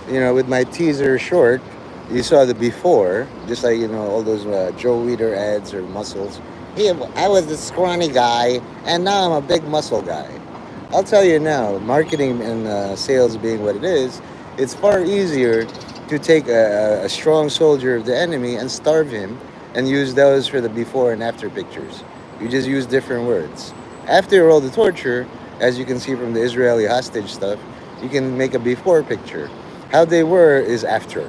with my teaser short, you saw the before, just like all those Joe Weider ads or muscles. Yeah, I was the scrawny guy, and now I'm a big muscle guy. I'll tell you now, marketing and sales being what it is, it's far easier to take a strong soldier of the enemy and starve him, and use those for the before and after pictures. You just use different words. After all the torture, as you can see from the Israeli hostage stuff, you can make a before picture. How they were is after.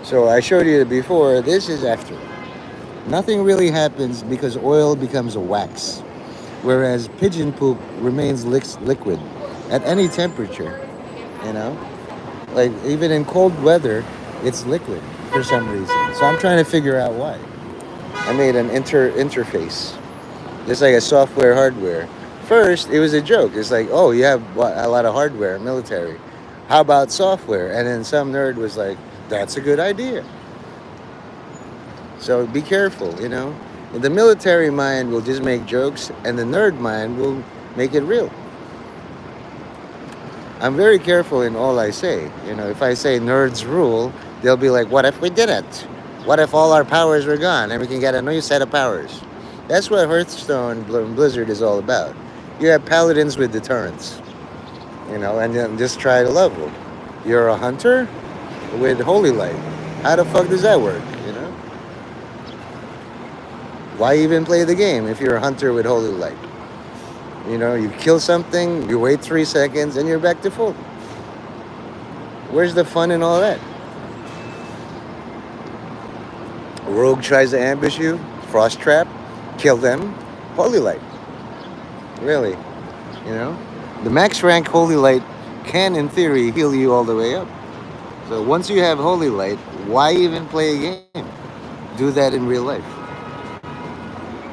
So I showed you the before, this is after. Nothing really happens because oil becomes a wax, whereas pigeon poop remains liquid at any temperature, you know? Like even in cold weather, it's liquid for some reason. So I'm trying to figure out why. I made an interface, just like a software hardware. First, it was a joke. It's like, oh, you have a lot of hardware, military. How about software? And then some nerd was like, that's a good idea. So be careful. The military mind will just make jokes, and the nerd mind will make it real. I'm very careful in all I say. If I say nerds rule, they'll be like, what if we did it? What if all our powers were gone and we can get a new set of powers? That's what Hearthstone Blizzard is all about. You have paladins with deterrence, and then just try to level. You're a hunter with holy light. How the fuck does that work? Why even play the game if you're a hunter with holy light? You kill something, you wait 3 seconds, and you're back to full. Where's the fun in all that? A rogue tries to ambush you, frost trap, kill them, holy light. Really, the max rank holy light can, in theory, heal you all the way up. So once you have holy light, why even play a game? Do that in real life.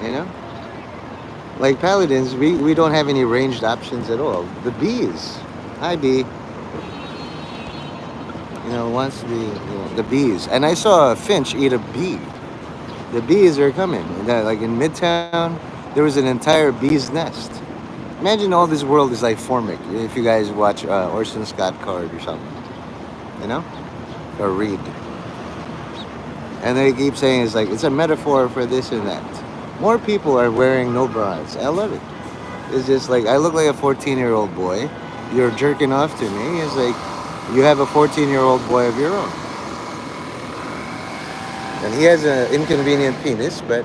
You know? Like paladins, we don't have any ranged options at all. The bees. Hi, bee. Once the bees. And I saw a finch eat a bee. The bees are coming. Like in Midtown, there was an entire bee's nest. Imagine all this world is like Formic. If you guys watch Orson Scott Card or something, or read. And they keep saying it's a metaphor for this and that. More people are wearing no bras. I love it. It's just like I look like a 14-year-old boy. You're jerking off to me. It's like you have a 14-year-old boy of your own. And he has an inconvenient penis, but.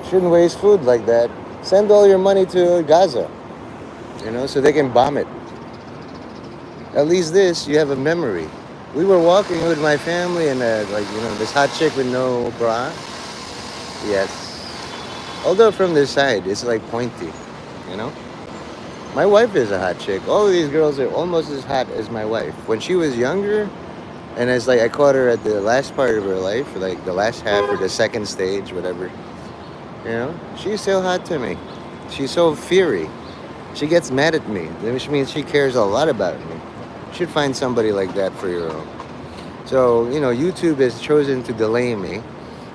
Shouldn't waste food like that. Send all your money to Gaza, so they can bomb it. At least this, you have a memory. We were walking with my family and this hot chick with no bra. Yes. Although from this side, it's like pointy. My wife is a hot chick. All of these girls are almost as hot as my wife. When she was younger, and it's like I caught her at the last part of her life, like the last half or the second stage, whatever. She's still hot to me. She's so fiery. She gets mad at me, which means she cares a lot about me. You should find somebody like that for your own. So, YouTube has chosen to delay me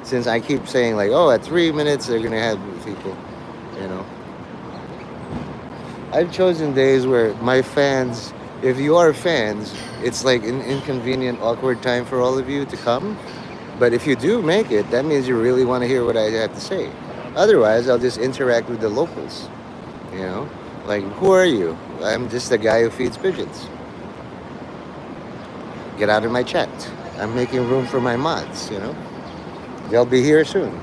since I keep saying at 3 minutes they're going to have people. I've chosen days where my fans, if you are fans, it's like an inconvenient, awkward time for all of you to come. But if you do make it, that means you really want to hear what I have to say. Otherwise, I'll just interact with the locals. Like, who are you? I'm just the guy who feeds pigeons. Get out of my chat. I'm making room for my mods, They'll be here soon.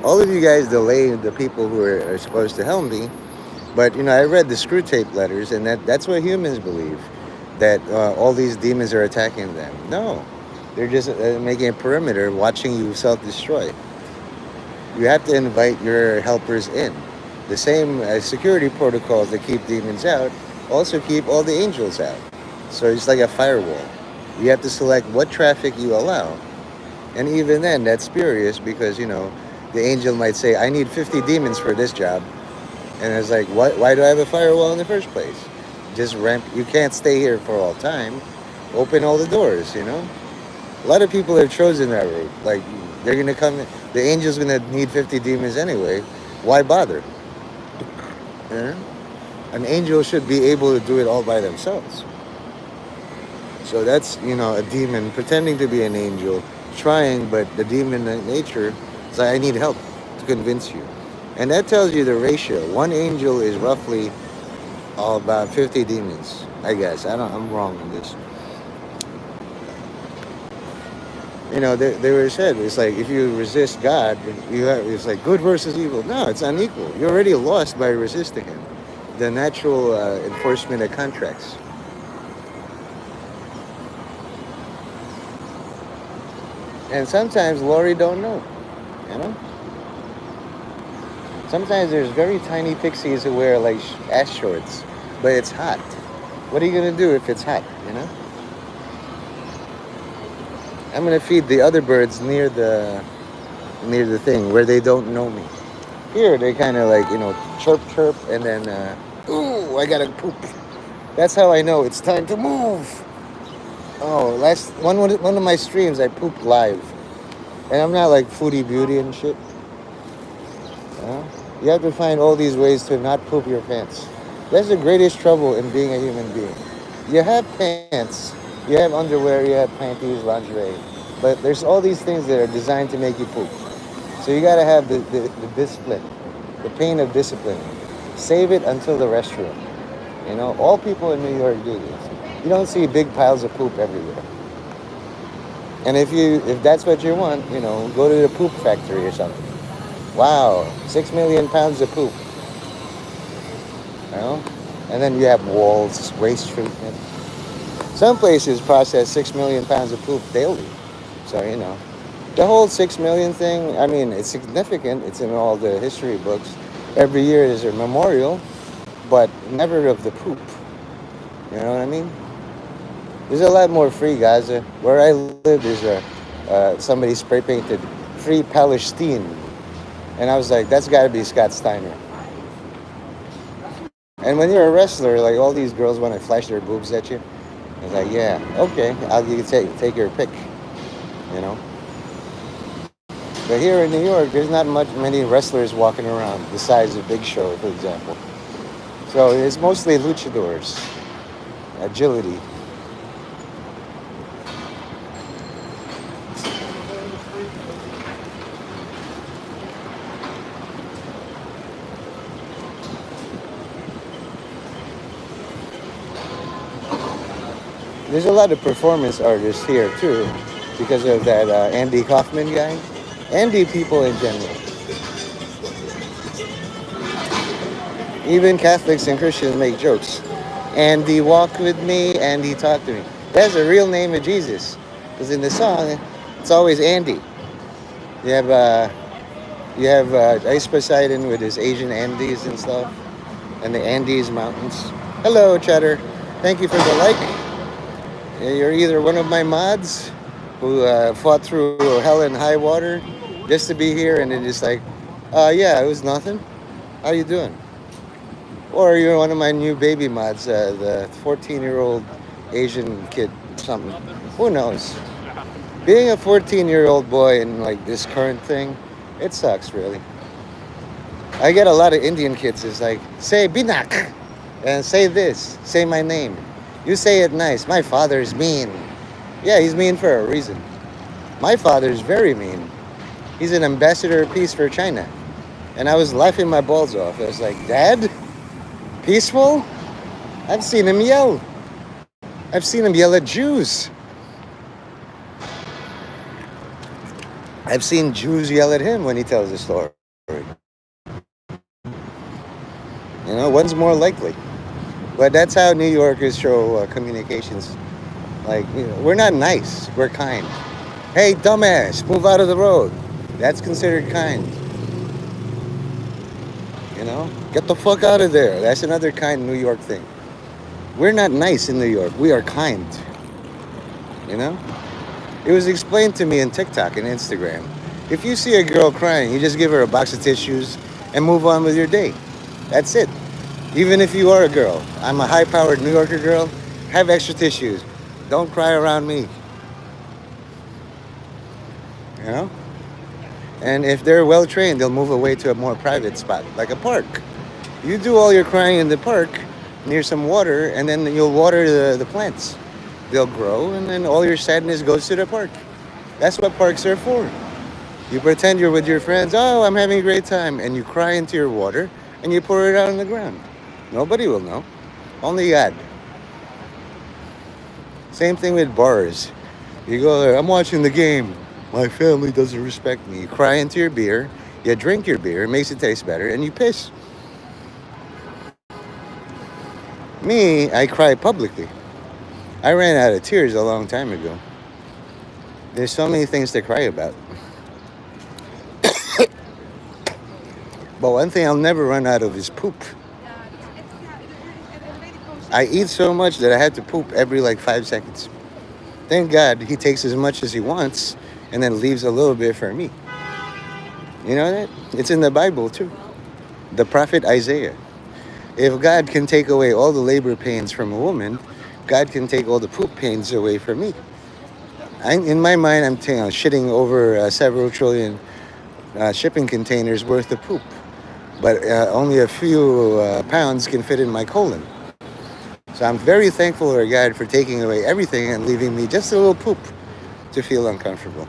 All of you guys delay the people who are supposed to help me. But, I read the screw tape letters, and that's what humans believe. That all these demons are attacking them. No. They're just making a perimeter, watching you self-destroy. You have to invite your helpers in. The same security protocols that keep demons out also keep all the angels out. So it's like a firewall. You have to select what traffic you allow. And even then, that's spurious because, the angel might say, I need 50 demons for this job. And it's like, what? Why do I have a firewall in the first place? Just ramp. You can't stay here for all time. Open all the doors. A lot of people have chosen that route. Like, they're going to come, the angel's going to need 50 demons anyway. Why bother? You know? An angel should be able to do it all by themselves. So that's, a demon pretending to be an angel, trying, but the demon in nature is like, I need help to convince you. And that tells you the ratio. One angel is roughly about 50 demons, I guess. I'm wrong on this. They were said, it's like if you resist God, it's like good versus evil. No, it's unequal. You're already lost by resisting him. The natural enforcement of contracts. And sometimes Lori don't know, you know? Sometimes there's very tiny pixies who wear like ass shorts, but it's hot. What are you gonna do if it's hot? I'm gonna feed the other birds near the thing where they don't know me. Here they kind of like chirp chirp and then ooh, I gotta poop. That's how I know it's time to move. Oh, last one of my streams I pooped live, and I'm not like foodie beauty and shit. You have to find all these ways to not poop your pants. That's the greatest trouble in being a human being. You have pants, you have underwear, you have panties, lingerie, but there's all these things that are designed to make you poop. So you gotta have the discipline, the pain of discipline. Save it until the restroom. All people in New York do this. You don't see big piles of poop everywhere. And if that's what you want, go to the poop factory or something. Wow, 6 million pounds of poop. And then you have walls, waste treatment. Some places process 6 million pounds of poop daily. So, the whole 6 million thing, I mean, it's significant. It's in all the history books. Every year there's a memorial, but never of the poop. You know what I mean? There's a lot more free Gaza. Where I live, there's somebody spray painted "Free Palestine," and I was like, that's got to be Scott Steiner. And when you're a wrestler, like all these girls want to flash their boobs at you. I was like, yeah, okay, I'll take your pick. But here in New York, there's not many wrestlers walking around the size of Big Show, for example. So it's mostly luchadors, agility. There's a lot of performance artists here too, because of that Andy Kaufman guy. Andy people in general. Even Catholics and Christians make jokes. Andy walk with me, Andy talk to me. That's the real name of Jesus. Because in the song, it's always Andy. You have Ice Poseidon with his Asian Andes and stuff, and the Andes Mountains. Hello, Cheddar. Thank you for the like. You're either one of my mods who fought through hell and high water just to be here, and then just like, yeah, it was nothing. How you doing? Or you're one of my new baby mods, the 14-year-old Asian kid, something. Who knows? Being a 14-year-old boy in like this current thing, it sucks, really. I get a lot of Indian kids. It's like, say Binak, and say this, say my name. You say it nice. My father's mean. Yeah, he's mean for a reason. My father's very mean. He's an ambassador of peace for China. And I was laughing my balls off. I was like, Dad? Peaceful? I've seen him yell. I've seen him yell at Jews. I've seen Jews yell at him when he tells a story. One's more likely. But that's how New Yorkers show communications. Like, we're not nice, we're kind. Hey, dumbass, move out of the road. That's considered kind. Get the fuck out of there. That's another kind New York thing. We're not nice in New York, we are kind. You know, it was explained to me in TikTok and Instagram. If you see a girl crying, you just give her a box of tissues and move on with your day. That's it. Even if you are a girl, I'm a high-powered New Yorker girl. Have extra tissues. Don't cry around me. You know. And if they're well trained, they'll move away to a more private spot, like a park. You do all your crying in the park near some water, and then you'll water the plants. They'll grow, and then all your sadness goes to the park. That's what parks are for. You pretend you're with your friends. Oh, I'm having a great time. And you cry into your water, and you pour it out on the ground. Nobody will know. Only God. Same thing with bars. You go there, I'm watching the game. My family doesn't respect me. You cry into your beer, you drink your beer, it makes it taste better, and you piss. Me, I cry publicly. I ran out of tears a long time ago. There's so many things to cry about. But one thing I'll never run out of is poop. I eat so much that I have to poop every like 5 seconds. Thank God he takes as much as he wants and then leaves a little bit for me. You know that? It's in the Bible too. The prophet Isaiah. If God can take away all the labor pains from a woman, God can take all the poop pains away from me. In my mind, I'm shitting over several trillion shipping containers worth of poop. But only a few pounds can fit in my colon. So I'm very thankful to God for taking away everything and leaving me just a little poop to feel uncomfortable.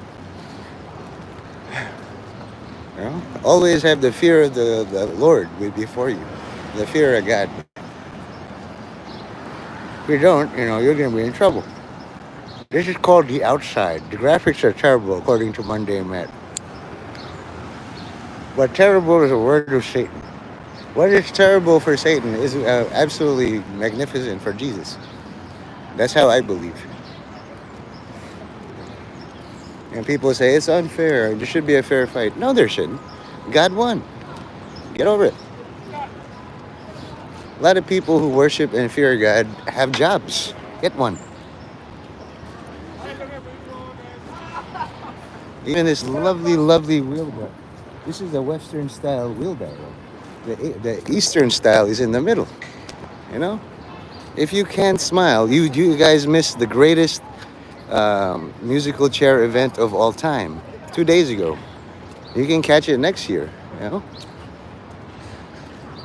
You know? Always have the fear of the Lord before you, the fear of God. If you don't, you're going to be in trouble. This is called The Outside. The graphics are terrible, according to Monday Matt. But terrible is a word of Satan. What is terrible for Satan is absolutely magnificent for Jesus. That's how I believe. And people say it's unfair. There should be a fair fight. No, there shouldn't. God won. Get over it. A lot of people who worship and fear God have jobs. Get one. Even this lovely, lovely wheelbarrow. This is a Western style wheelbarrow. The Eastern style is in the middle. You know? If you can't smile, you guys missed the greatest musical chair event of all time 2 days ago. You can catch it next year.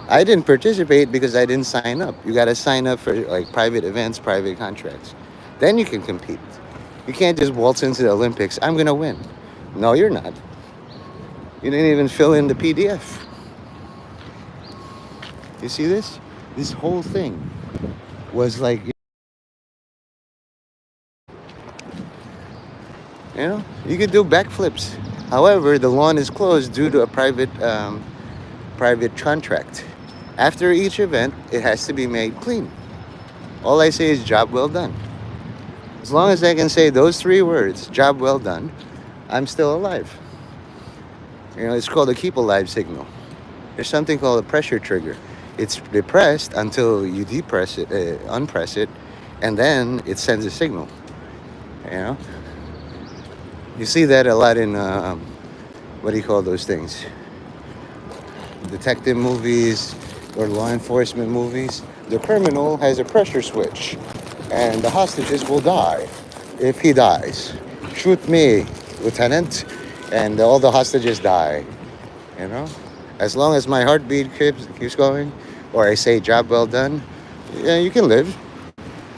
I didn't participate because I didn't sign up. You got to sign up for like private events, private contracts. Then you can compete. You can't just waltz into the Olympics. I'm gonna win. No, you're not. You didn't even fill in the PDF. You see this? This whole thing was like, you could do backflips. However, the lawn is closed due to a private contract. After each event, it has to be made clean. All I say is job well done. As long as I can say those 3 words, job well done, I'm still alive. It's called a keep alive signal. There's something called a pressure trigger. It's depressed until you depress it, unpress it, and then it sends a signal. You see that a lot in, what do you call those things? Detective movies or law enforcement movies. The criminal has a pressure switch, and the hostages will die if he dies. Shoot me, Lieutenant, and all the hostages die. As long as my heartbeat keeps going, or I say job well done, yeah, you can live.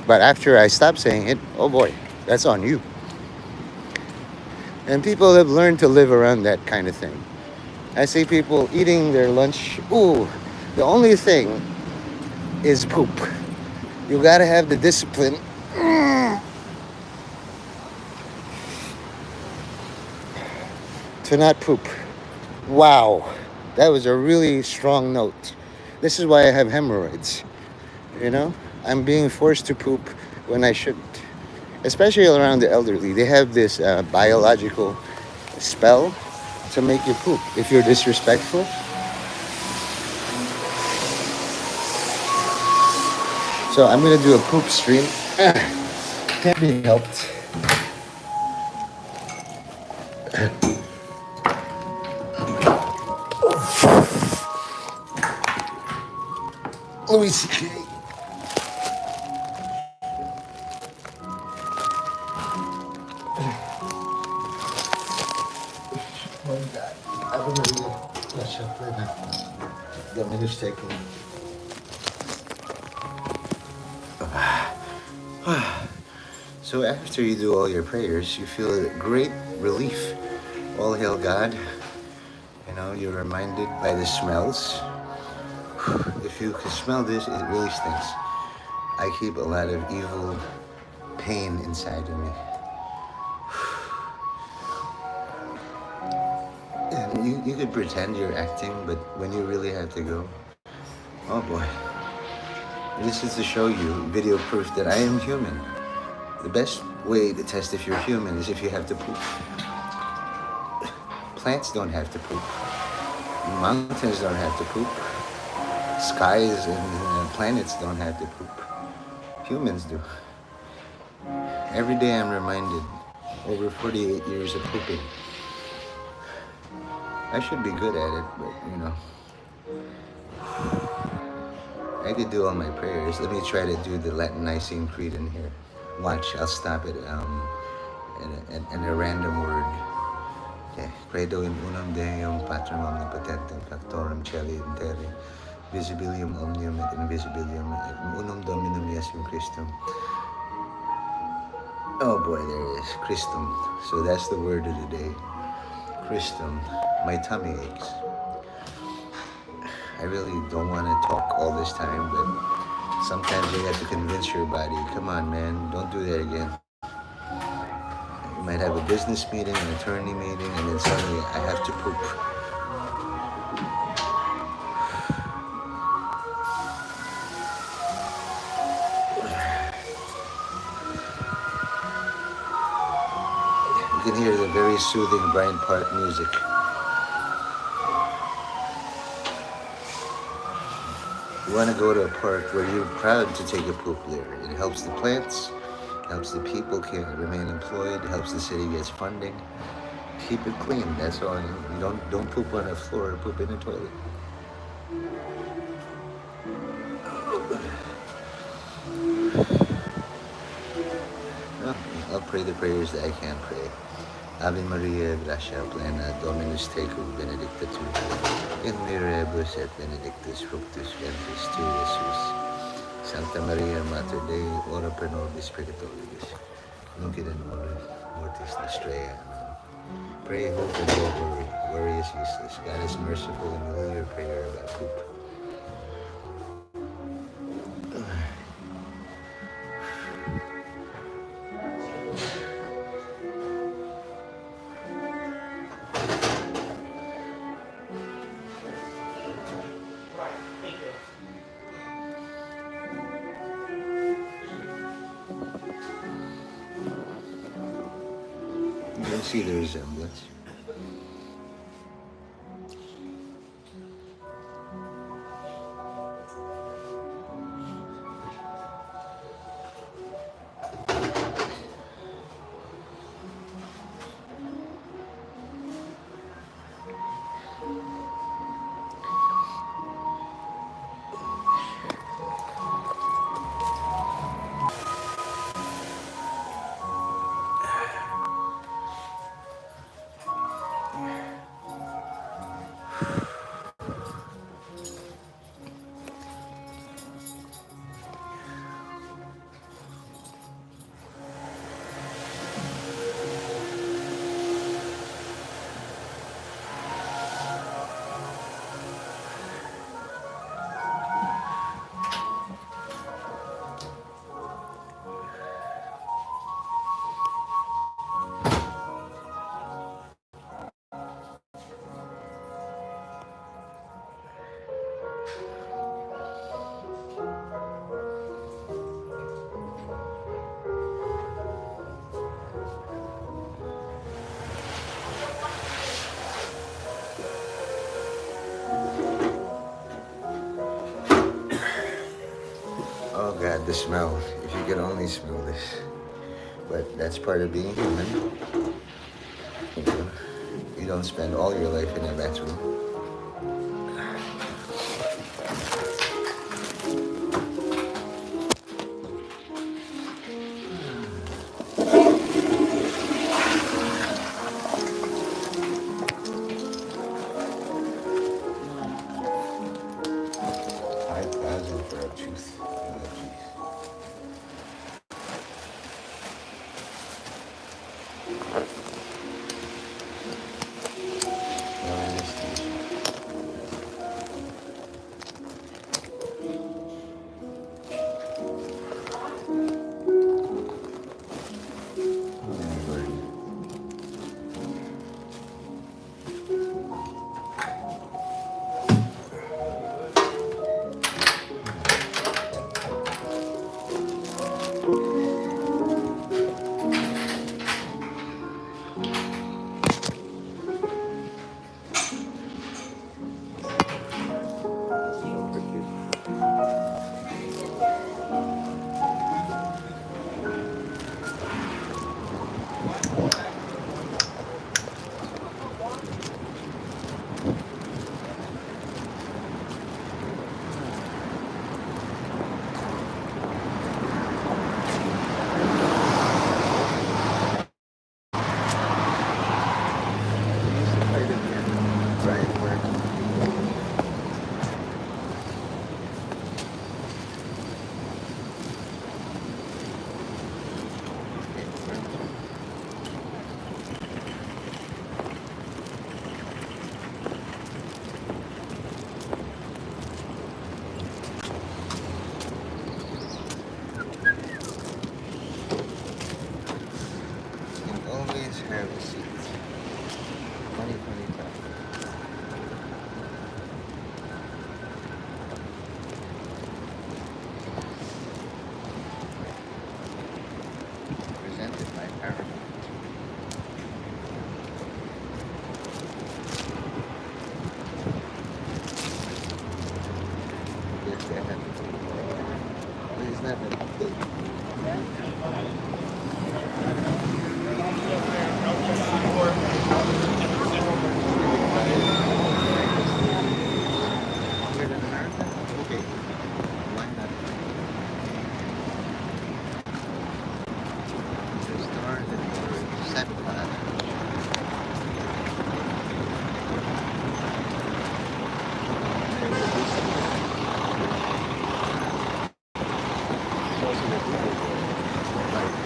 But after I stop saying it, oh boy, that's on you. And people have learned to live around that kind of thing. I see people eating their lunch. Ooh, the only thing is poop. You gotta have the discipline to not poop. Wow, that was a really strong note. This is why I have hemorrhoids. I'm being forced to poop when I shouldn't. Especially around the elderly. They have this biological spell to make you poop if you're disrespectful. So I'm gonna do a poop stream. Can't be helped. Louis C.K. My God. Ave Maria. Lascia plena. Dominus tecum. So after you do all your prayers, you feel a great relief. All hail God. You know, you're reminded by the smells. If you can smell this, it really stinks. I keep a lot of evil pain inside of me. And you could pretend you're acting, but when you really have to go, oh boy. This is to show you video proof that I am human. The best way to test if you're human is if you have to poop. Plants don't have to poop. Mountains don't have to poop. Skies and planets don't have to poop. Humans do. Every day I'm reminded, over 48 years of pooping. I should be good at it, but you know. I could do all my prayers. Let me try to do the Latin Nicene Creed in here. Watch, I'll stop it in a random word. Okay. Credo in unum Deum, Patrum omnipotentem, Factorum Caeli et terrae, visibilium omnium et invisibilium, et unum Dominum Iesum Christum. Oh boy, there it is. Christum. So that's the word of the day. Christum. My tummy aches. I really don't want to talk all this time, but sometimes you have to convince your body, come on man, don't do that again. You might have a business meeting, an attorney meeting, and then suddenly I have to poop. You can hear the very soothing Bryant Park music. You want to go to a park where you're proud to take a poop there. It helps the plants, helps the people can remain employed, helps the city gets funding. Keep it clean, that's all. You don't poop on the floor, poop in the toilet. Well, I'll pray the prayers that I can pray. Ave Maria, gratia plena, Dominus tecum, benedicta tu, in mirabus et benedictus fructus ventris tui, Iesus. Santa Maria, Mater Dei, ora pro nobis peccatoribus, nunc et in hora mortis nostrae. Amen. Pray, hope, and don't worry. Worry is useless. God is merciful and will hear your prayer about poop. You can see the resemblance. Oh God, the smell. If you could only smell this. But that's part of being human. You know, you don't spend all your life in a bathroom. For a tooth. Always have a seat. 2025. Presented by Paramount. Yes, they have. But it's not that big. Longer than America? Okay. Why not? The stars that were set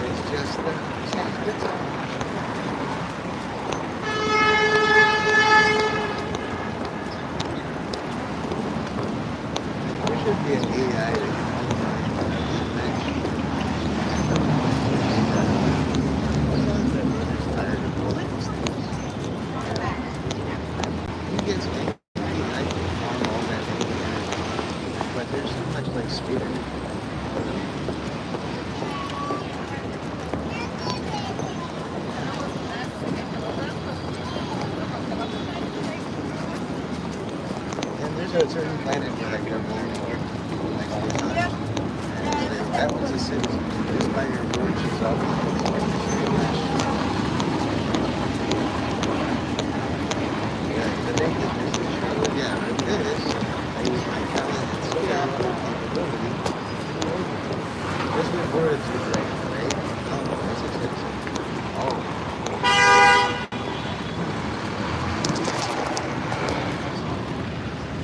it's just good time. There should be an AI that he gets angry. I perform all that anger, but there's so much like spirit. And there's a certain planet where like they're born for, like all the time. And that was a citizen. Just by your word, she's always yeah, the naked is true. Yeah, it is. I use my talent and skill and capability. Just with words, it's like, right? Oh, that's a citizen. Oh.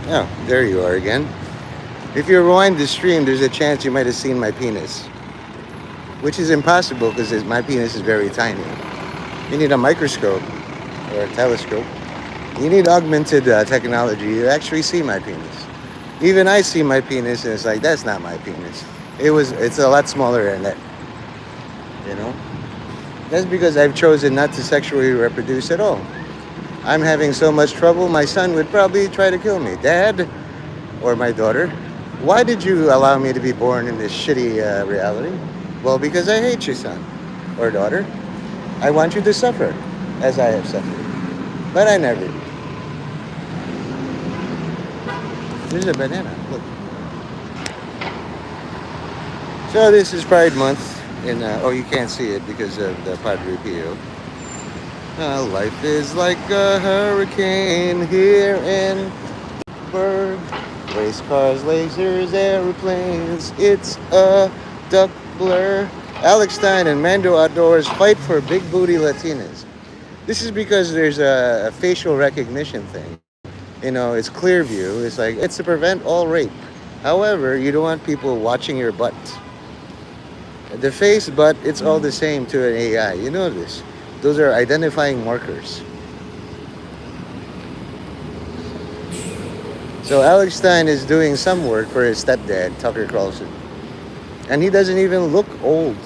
Oh, there you are again. If you rewind the stream, there's a chance you might have seen my penis, which is impossible because my penis is very tiny. You need a microscope or a telescope. You need augmented technology to actually see my penis. Even I see my penis and it's like, that's not my penis. It's a lot smaller than that, you know? That's because I've chosen not to sexually reproduce at all. I'm having so much trouble, my son would probably try to kill me. Dad, or my daughter, why did you allow me to be born in this shitty reality? Well, because I hate you, son or daughter. I want you to suffer as I have suffered. But I never. There's a banana, look. So this is Pride Month. Oh, you can't see it because of the Padre Pio. Life is like a hurricane here in Berg. Race cars, lasers, airplanes. It's a duck blur. Alex Stein and Mando Outdoors fight for big booty Latinas. This is because there's a facial recognition thing. It's clear view. It's like it's to prevent all rape. However, you don't want people watching your butt. The face, but it's all the same to an AI. You know this. Those are identifying markers. So Alex Stein is doing some work for his stepdad, Tucker Carlson. And he doesn't even look old.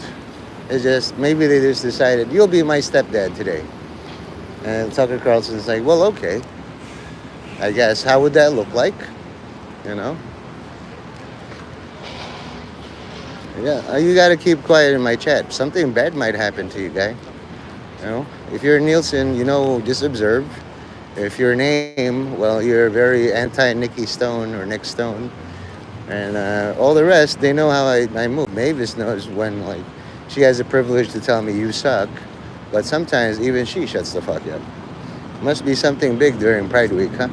It's just, maybe they just decided, you'll be my stepdad today. And Tucker Carlson's like, well, okay. I guess, how would that look like? You know? Yeah, you gotta keep quiet in my chat. Something bad might happen to you, guy. If you're Nielsen, just observe. If your name, well, you're very anti-Nikki Stone or Nick Stone. And all the rest, they know how I move. Mavis knows when, she has the privilege to tell me you suck. But sometimes even she shuts the fuck up. Must be something big during Pride Week, huh?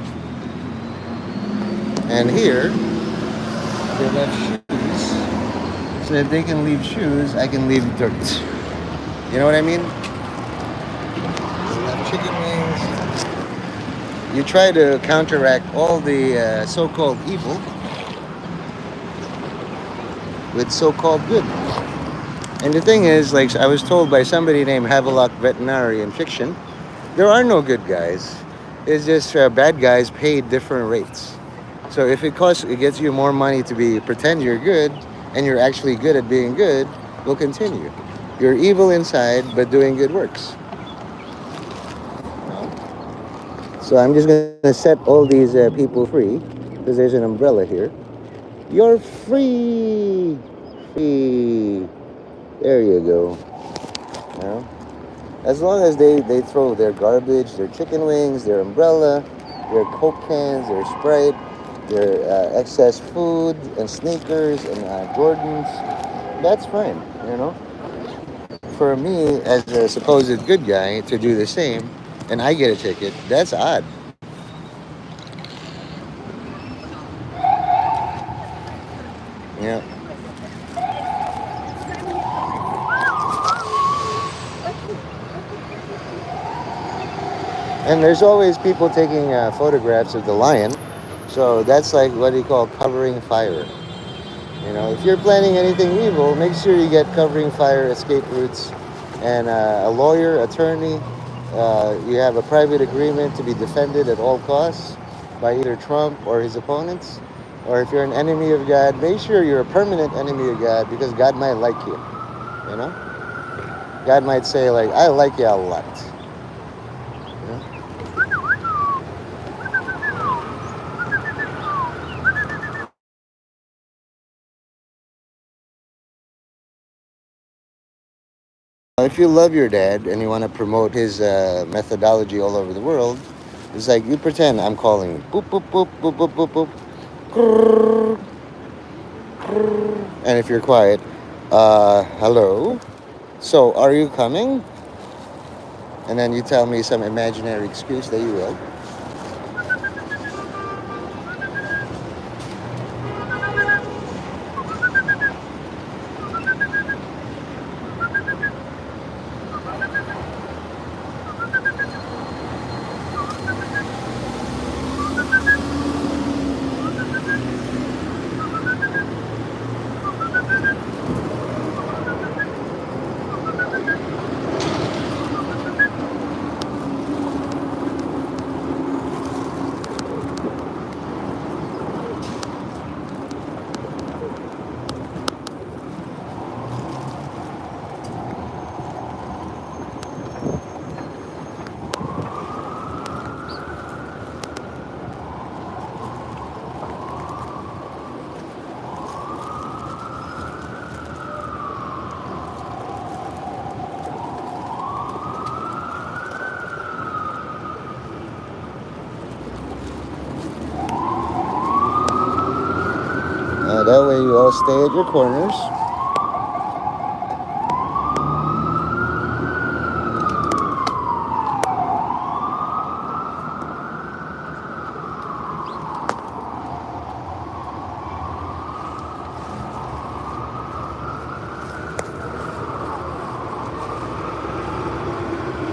And here, they left shoes. So if they can leave shoes, I can leave dirt. You know what I mean? They left chicken wings. You try to counteract all the so-called evil with so-called good. And the thing is, I was told by somebody named Havelock Veterinary in fiction, there are no good guys. It's just bad guys paid different rates. So if it gets you more money to pretend you're good, and you're actually good at being good, we'll continue. You're evil inside, but doing good works. So I'm just gonna set all these people free, because there's an umbrella here. You're free, free. There you go. As long as they throw their garbage, their chicken wings, their umbrella, their Coke cans, their Sprite, their excess food and sneakers and Jordans, that's fine, For me, as a supposed good guy, to do the same, and I get a ticket, that's odd. Yeah. And there's always people taking photographs of the lion. So that's like what they call covering fire. If you're planning anything evil, make sure you get covering fire escape routes and a lawyer, attorney. You have a private agreement to be defended at all costs by either Trump or his opponents. Or if you're an enemy of God, make sure you're a permanent enemy of God because God might like you. God might say, I like you a lot. If you love your dad and you want to promote his methodology all over the world, it's like you pretend I'm calling you. Boop, boop, boop, boop, boop, boop, boop. Grrr, grrr. And if you're quiet, hello? So, are you coming? And then you tell me some imaginary excuse that you will. That way you all stay at your corners.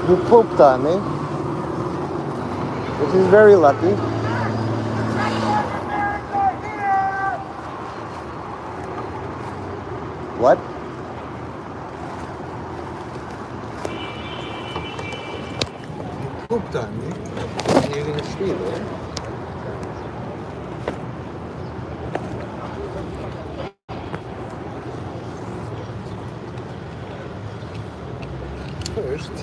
You pooped on me, which is very lucky. What? Pooped on me, and you're gonna steal it. First,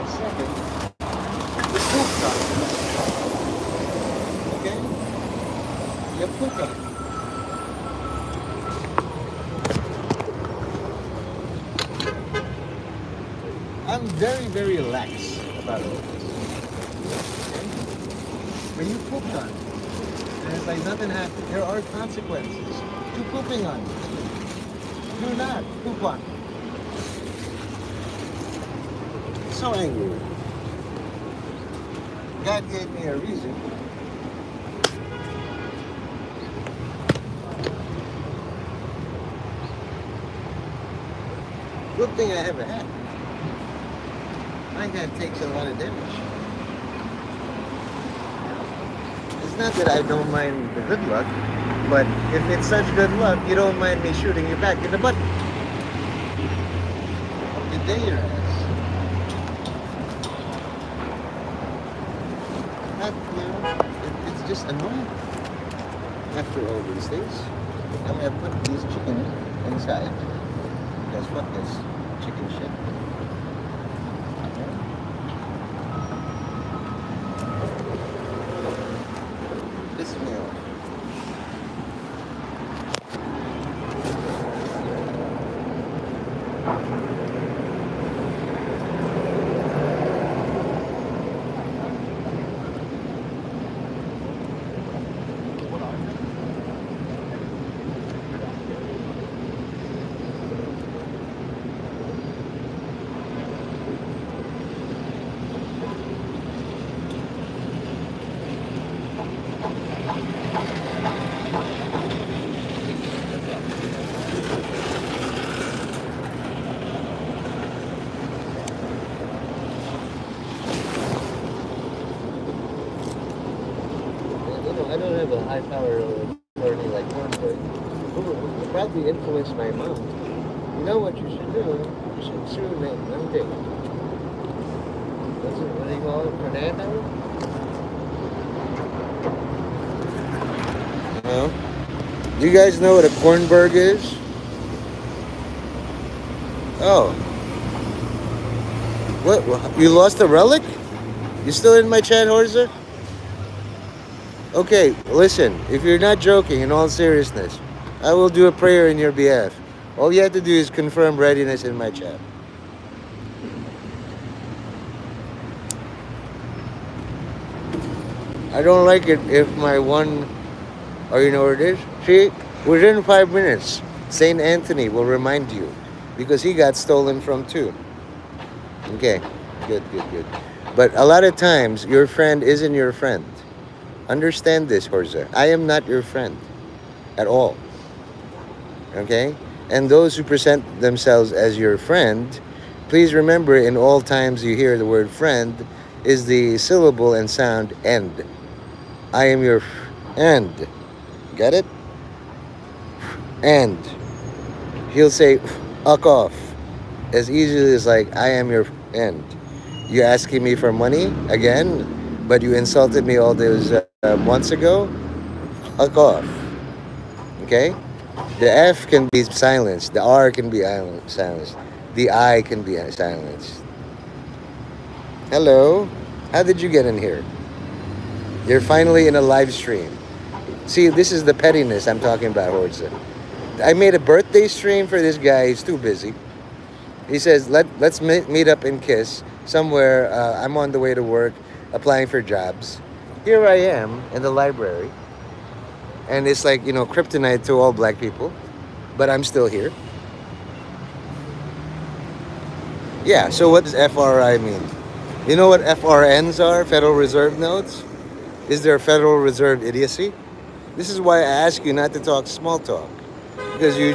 second, you pooped on me. Okay? You pooped on me. I'm very, very lax about all this. Okay? When you pooped on me, and it's like nothing happened, there are consequences to pooping on me. Do not poop on me. So angry. God gave me a reason. Good thing I have a hat. My hat takes a lot of damage. It's not that I don't mind the good luck, but if it's such good luck, you don't mind me shooting you back in the butt. Good day, your ass. Not, it's just annoying. After all these days, I'm gonna put these chicken inside. Guess what? This chicken shit. This meal. I don't have a high power authority like Cornbread. Who probably influenced my mom. You know what you should do? You should sue Nante. What do you call it? Fernando? No. Do you guys know what a Cornberg is? Oh. What? You lost a relic? You still in my chat, Horza? Okay, listen, if you're not joking, in all seriousness, I will do a prayer in your behalf. All you have to do is confirm readiness in my chat. I don't like it if my one, oh, you know what it is? See, within 5 minutes, St. Anthony will remind you because he got stolen from too. Okay, good. But a lot of times, your friend isn't your friend. Understand this, Horza. I am not your friend at all. Okay? And those who present themselves as your friend, please remember in all times you hear the word friend is the syllable and sound end. I am your friend. Get it? And he'll say fuck off as easily as like I am your friend. You asking me for money again, but you insulted me all those months ago? Fuck off. Okay? The F can be silenced. The R can be silenced. The I can be silenced. Hello? How did you get in here? You're finally in a live stream. See, this is the pettiness I'm talking about, Horza. I made a birthday stream for this guy. He's too busy. He says, let's meet up and kiss somewhere. I'm on the way to work, applying for jobs. Here I am in the library. And it's like, kryptonite to all black people. But I'm still here. Yeah, so what does FRI mean? You know what FRNs are? Federal Reserve notes? Is there Federal Reserve idiocy? This is why I ask you not to talk small talk, because you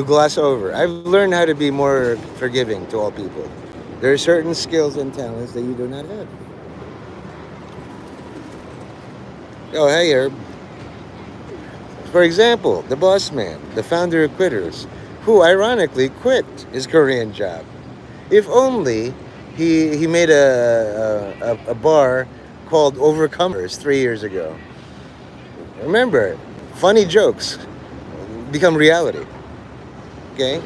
gloss over. I've learned how to be more forgiving to all people. There are certain skills and talents that you do not have. Oh, hey, Herb. For example, the boss man, the founder of Quitters, who ironically quit his Korean job. If only he made a bar called Overcomers 3 years ago. Remember, funny jokes become reality. Okay?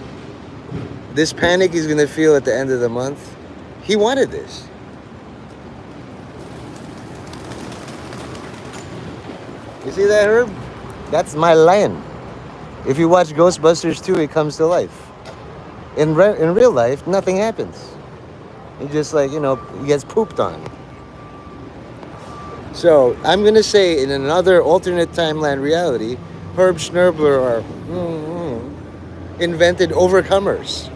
This panic he's gonna feel at the end of the month, he wanted this. You see that, Herb? That's my lion. If you watch Ghostbusters 2, it comes to life. In real life, nothing happens. He just he gets pooped on. So I'm gonna say in another alternate timeline reality, Herb Schnerbler invented overcomers.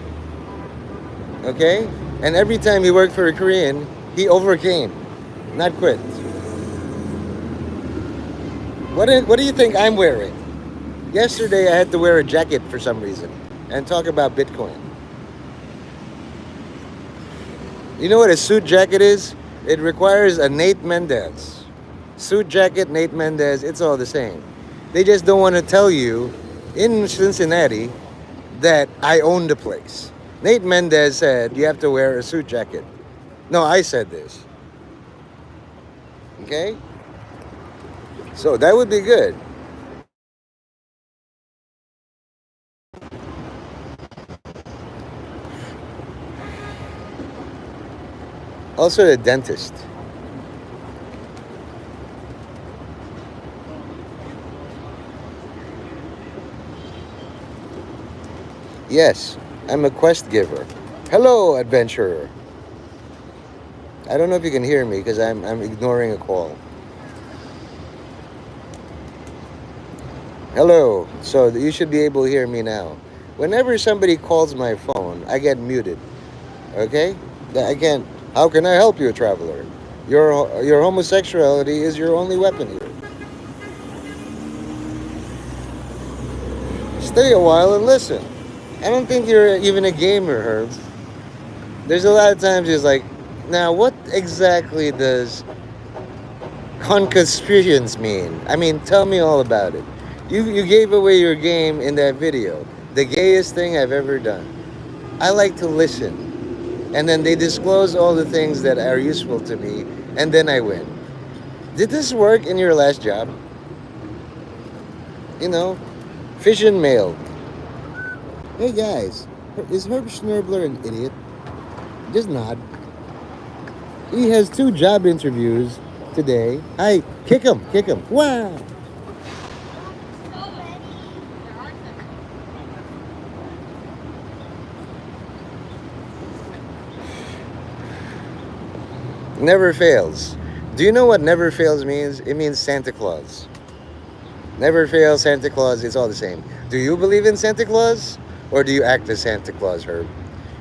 Okay? And every time he worked for a Korean, he overcame, not quit. What do you think I'm wearing? Yesterday I had to wear a jacket for some reason and talk about Bitcoin. You know what a suit jacket is? It requires a Nate Mendez. Suit jacket, Nate Mendez, it's all the same. They just don't want to tell you in Cincinnati that I own the place. Nate Mendez said you have to wear a suit jacket. No, I said this. Okay? So that would be good. Also, the dentist. Yes, I'm a quest giver. Hello, adventurer. I don't know if you can hear me because I'm ignoring a call. Hello. So you should be able to hear me now. Whenever somebody calls my phone, I get muted. Okay? I can't. How can I help you, traveler? Your homosexuality is your only weapon here. Stay a while and listen. I don't think you're even a gamer, Herb. There's a lot of times it's like, now what exactly does concuspirations mean? I mean, tell me all about it. You gave away your game in that video. The gayest thing I've ever done. I like to listen. And then they disclose all the things that are useful to me, and then I win. Did this work in your last job? You know, fission mail. Hey guys, is Herb Schnerbler an idiot? Just nod. He has 2 job interviews today. Hi, kick him. Wow. Never fails. Do you know what never fails means? It means Santa Claus. Never fails, Santa Claus, it's all the same. Do you believe in Santa Claus? Or do you act as Santa Claus, Herb?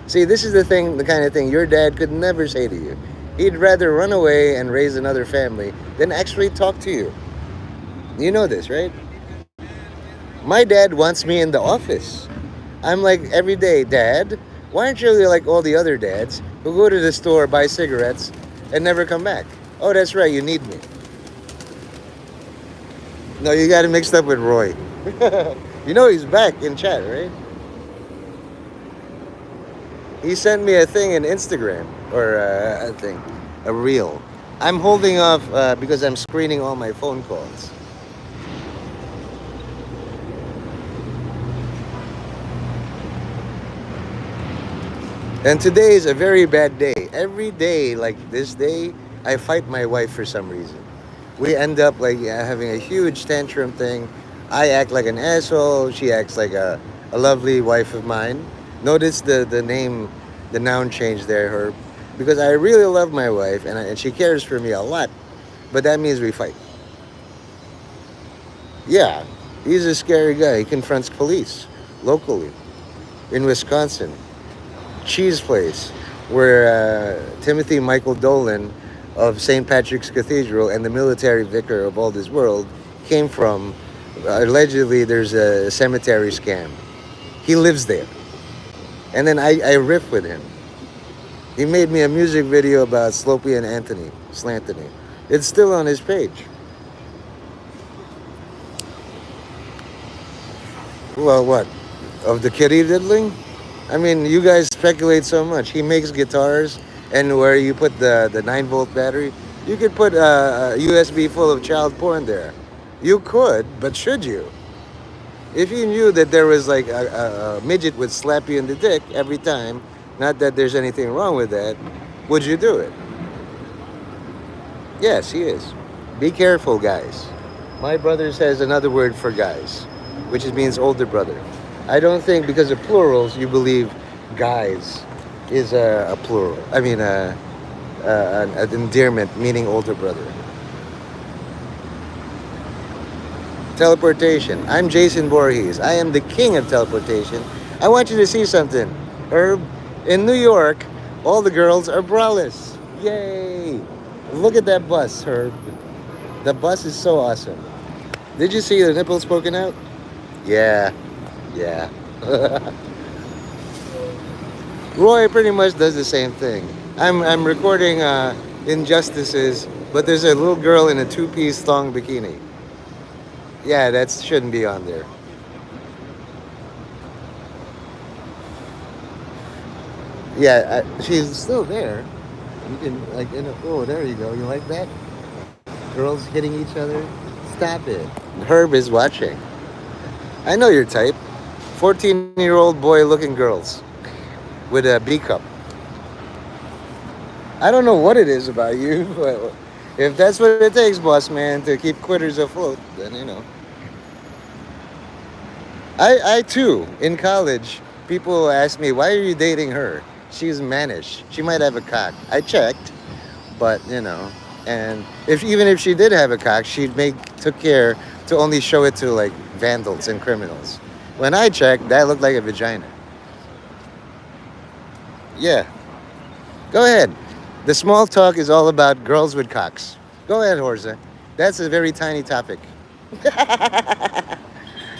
See, this is the kind of thing your dad could never say to you. He'd rather run away and raise another family than actually talk to you. You know this, right? My dad wants me in the office. I'm like, every day, Dad, why aren't you like all the other dads who go to the store, buy cigarettes, and never come back? Oh, that's right, you need me. No, you got it mixed up with Roy. You know he's back in chat, right? He sent me a thing in Instagram, or a reel. I'm holding off because I'm screening all my phone calls. And today is a very bad day. Every day, like this day, I fight my wife for some reason. We end up like having a huge tantrum thing. I act like an asshole. She acts like a lovely wife of mine. Notice the name, the noun change there, Herb. Because I really love my wife and she cares for me a lot. But that means we fight. Yeah, he's a scary guy. He confronts police locally in Wisconsin. Cheese place where Timothy Michael Dolan of St. Patrick's Cathedral and the military vicar of all this world came from. Allegedly, there's a cemetery scam. He lives there, and then I riff with him. He made me a music video about Slopey and Anthony, Slantony. It's still on his page. Well, what? Of the kitty diddling? I mean, you guys speculate so much. He makes guitars, and where you put the 9-volt battery, you could put a USB full of child porn there. You could, but should you? If you knew that there was like a midget would slap you in the dick every time, not that there's anything wrong with that, would you do it? Yes, he is. Be careful, guys. My brother says another word for guys, which means older brother. I don't think because of plurals you believe guys is a plural. I mean, an endearment meaning older brother. Teleportation. I'm Jason Voorhees. I am the king of teleportation. I want you to see something. Herb, in New York, all the girls are braless. Yay! Look at that bus, Herb. The bus is so awesome. Did you see the nipples poking out? Yeah, yeah. Roy pretty much does the same thing. I'm recording injustices, but there's a little girl in a two-piece thong bikini. Yeah, that shouldn't be on there. Yeah, she's still there. You can like, oh, there you go. You like that? Girls hitting each other. Stop it. Herb is watching. I know your type. 14-year-old boy-looking girls with a B cup. I don't know what it is about you, but if that's what it takes, boss man, to keep quitters afloat, then you know. I too, in college, people ask me, why are you dating her? She's mannish. She might have a cock. I checked, but you know, and even if she did have a cock, took care to only show it to like vandals and criminals. When I checked, that looked like a vagina. Yeah. Go ahead. The small talk is all about girls with cocks. Go ahead, Horza. That's a very tiny topic.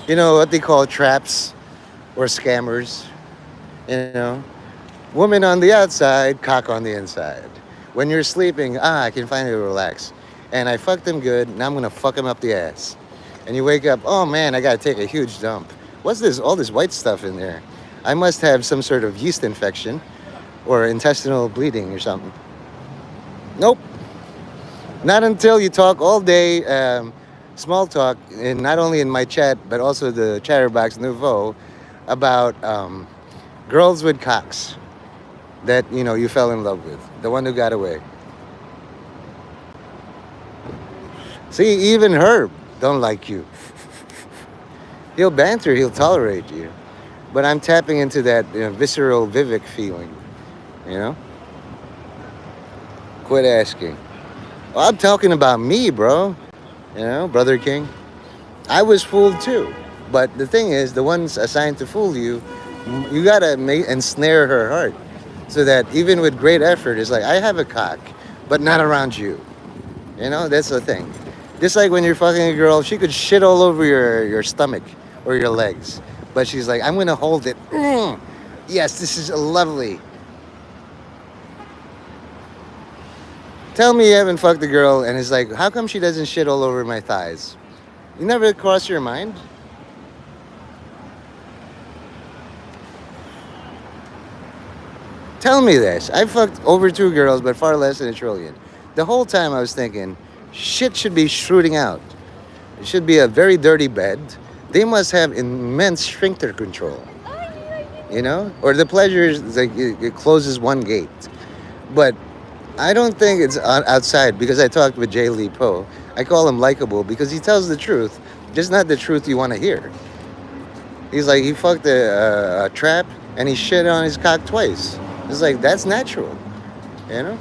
You know what they call traps or scammers? You know, woman on the outside, cock on the inside. When you're sleeping, I can finally relax. And I fucked him good, now I'm gonna fuck him up the ass. And you wake up, oh man, I gotta take a huge dump. What's this, all this white stuff in there? I must have some sort of yeast infection or intestinal bleeding or something. Nope. Not until you talk all day, small talk, and not only in my chat, but also the Chatterbox Nouveau, about girls with cocks that, you know, you fell in love with. The one who got away. See, even Herb don't like you. He'll banter, he'll tolerate you. But I'm tapping into that, you know, visceral Vivek feeling, you know? Quit asking. Well, I'm talking about me, bro. You know, Brother King. I was fooled too. But the thing is, the ones assigned to fool you, you gotta ensnare her heart. So that even with great effort, it's like, I have a cock, but not around you. You know, that's the thing. Just like when you're fucking a girl, she could shit all over your stomach or your legs. But she's like, I'm gonna hold it. Yes, this is lovely. Tell me you haven't fucked a girl and it's like, how come she doesn't shit all over my thighs? You never cross your mind? Tell me this. I fucked over 2 girls, but far less than a trillion. The whole time I was thinking, shit should be shooting out. It should be a very dirty bed. They must have immense sphincter control. You know? Or the pleasure is like it closes one gate. But I don't think it's outside because I talked with Jay Lee Poe. I call him likable because he tells the truth, just not the truth you want to hear. He's like, he fucked a trap and he shit on his cock twice. It's like, that's natural, you know?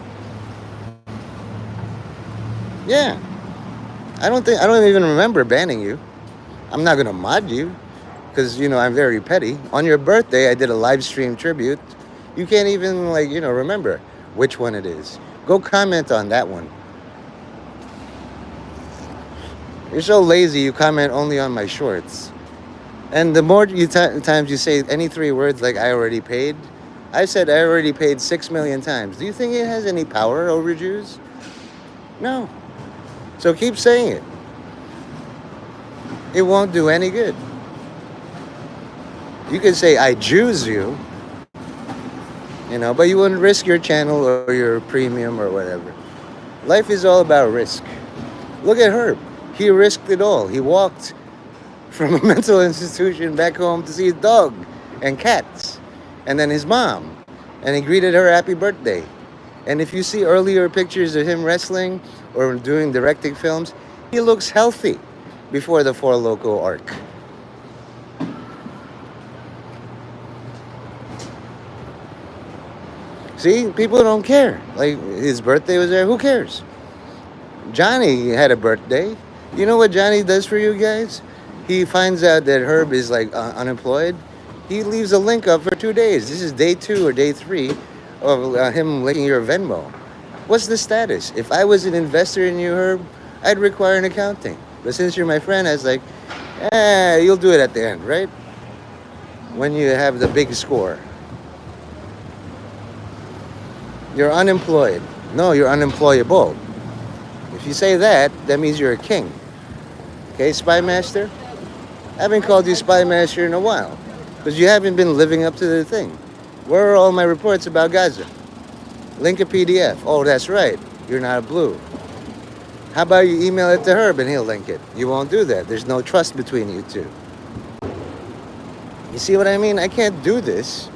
Yeah. I don't even remember banning you. I'm not going to mod you because, you know, I'm very petty. On your birthday, I did a live stream tribute. You can't even, like, you know, remember which one it is. Go comment on that one. You're so lazy. You comment only on my shorts. And the more times you say any three words like "I already paid," I said I already paid 6 million times. Do you think it has any power over Jews? No. So keep saying it. It won't do any good. You can say I Jews you, but you wouldn't risk your channel or your premium or whatever. Life is all about risk. Look at Herb. He risked it all. He walked from a mental institution back home to see his dog and cats, and then his mom, and he greeted her happy birthday. And if you see earlier pictures of him wrestling or doing directing films, he looks healthy before the Four Loko arc. See, people don't care. Like, his birthday was there. Who cares? Johnny had a birthday. You know what Johnny does for you guys? He finds out that Herb is like unemployed. He leaves a link up for 2 days. This is day 2 or day 3 of him linking your Venmo. What's the status? If I was an investor in you, Herb, I'd require an accounting. But since you're my friend, I was like, you'll do it at the end, right? When you have the big score. You're unemployed. No, you're unemployable. If you say that, that means you're a king. Okay, Spy Master? I haven't called you Spy Master in a while. Because you haven't been living up to the thing. Where are all my reports about Gaza? Link a PDF. Oh, that's right. You're not a blue. How about you email it to Herb and he'll link it? You won't do that. There's no trust between you two. You see what I mean? I can't do this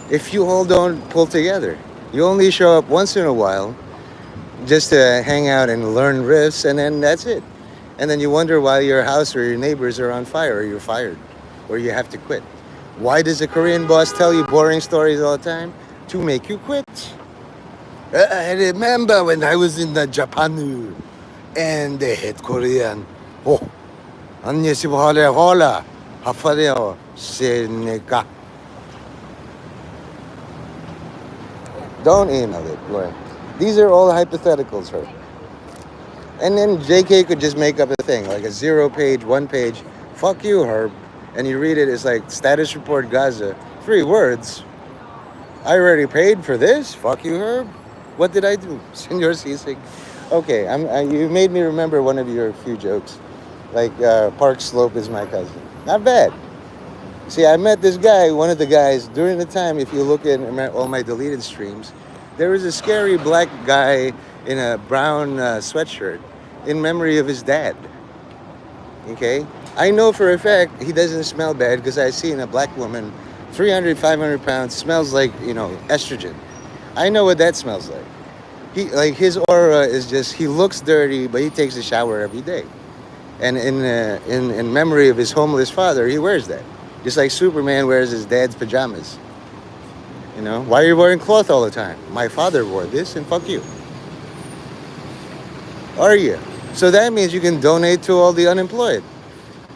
if you all don't pull together. You only show up once in a while just to hang out and learn riffs, and then that's it. And then you wonder why your house or your neighbors are on fire, or you're fired, or you have to quit. Why does a Korean boss tell you boring stories all the time? To make you quit. I remember when I was in the Japan and they had Korean. Oh, 안녕히 hola, 하파레오, 세네가. Don't email it, Lauren. These are all hypotheticals, Herb. And then JK could just make up a thing, like a 0-page, 1-page, fuck you, Herb. And you read it, it's like, status report Gaza. 3 words. I already paid for this? Fuck you, Herb. What did I do? Senor Sisig. Okay, you made me remember one of your few jokes. Like, Park Slope is my cousin. Not bad. See, I met this guy, one of the guys, during the time, if you look at all my deleted streams, there was a scary black guy in a brown sweatshirt in memory of his dad. Okay? I know for a fact he doesn't smell bad because I've seen a black woman, 300, 500 pounds, smells like, estrogen. I know what that smells like. His aura is just, he looks dirty, but he takes a shower every day. And in memory of his homeless father, he wears that. Just like Superman wears his dad's pajamas. Why are you wearing cloth all the time? My father wore this, and fuck you. Are you? So that means you can donate to all the unemployed.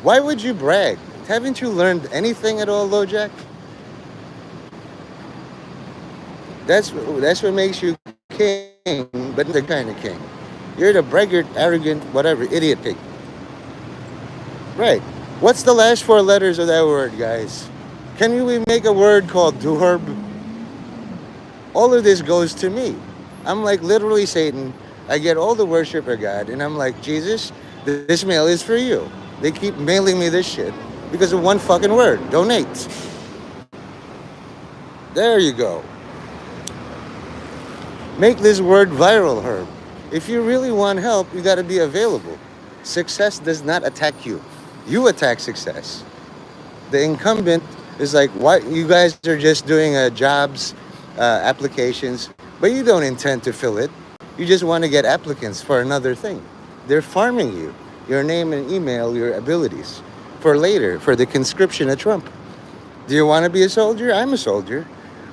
Why would you brag? Haven't you learned anything at all, LoJack? That's what makes you king, but the kind of king. You're the braggart, arrogant, whatever, idiot pig. Right. What's the last 4 letters of that word, guys? Can we make a word called duherb? All of this goes to me. I'm like literally Satan. I get all the worship of God, and I'm like, Jesus, this mail is for you. They keep mailing me this shit because of one fucking word, donate. There you go. Make this word viral, Herb. If you really want help, you gotta be available. Success does not attack you. You attack success. The incumbent is like, why you guys are just doing jobs, applications, but you don't intend to fill it. You just want to get applicants for another thing. They're farming you, your name and email, your abilities, for later, for the conscription of Trump. Do you want to be a soldier? I'm a soldier.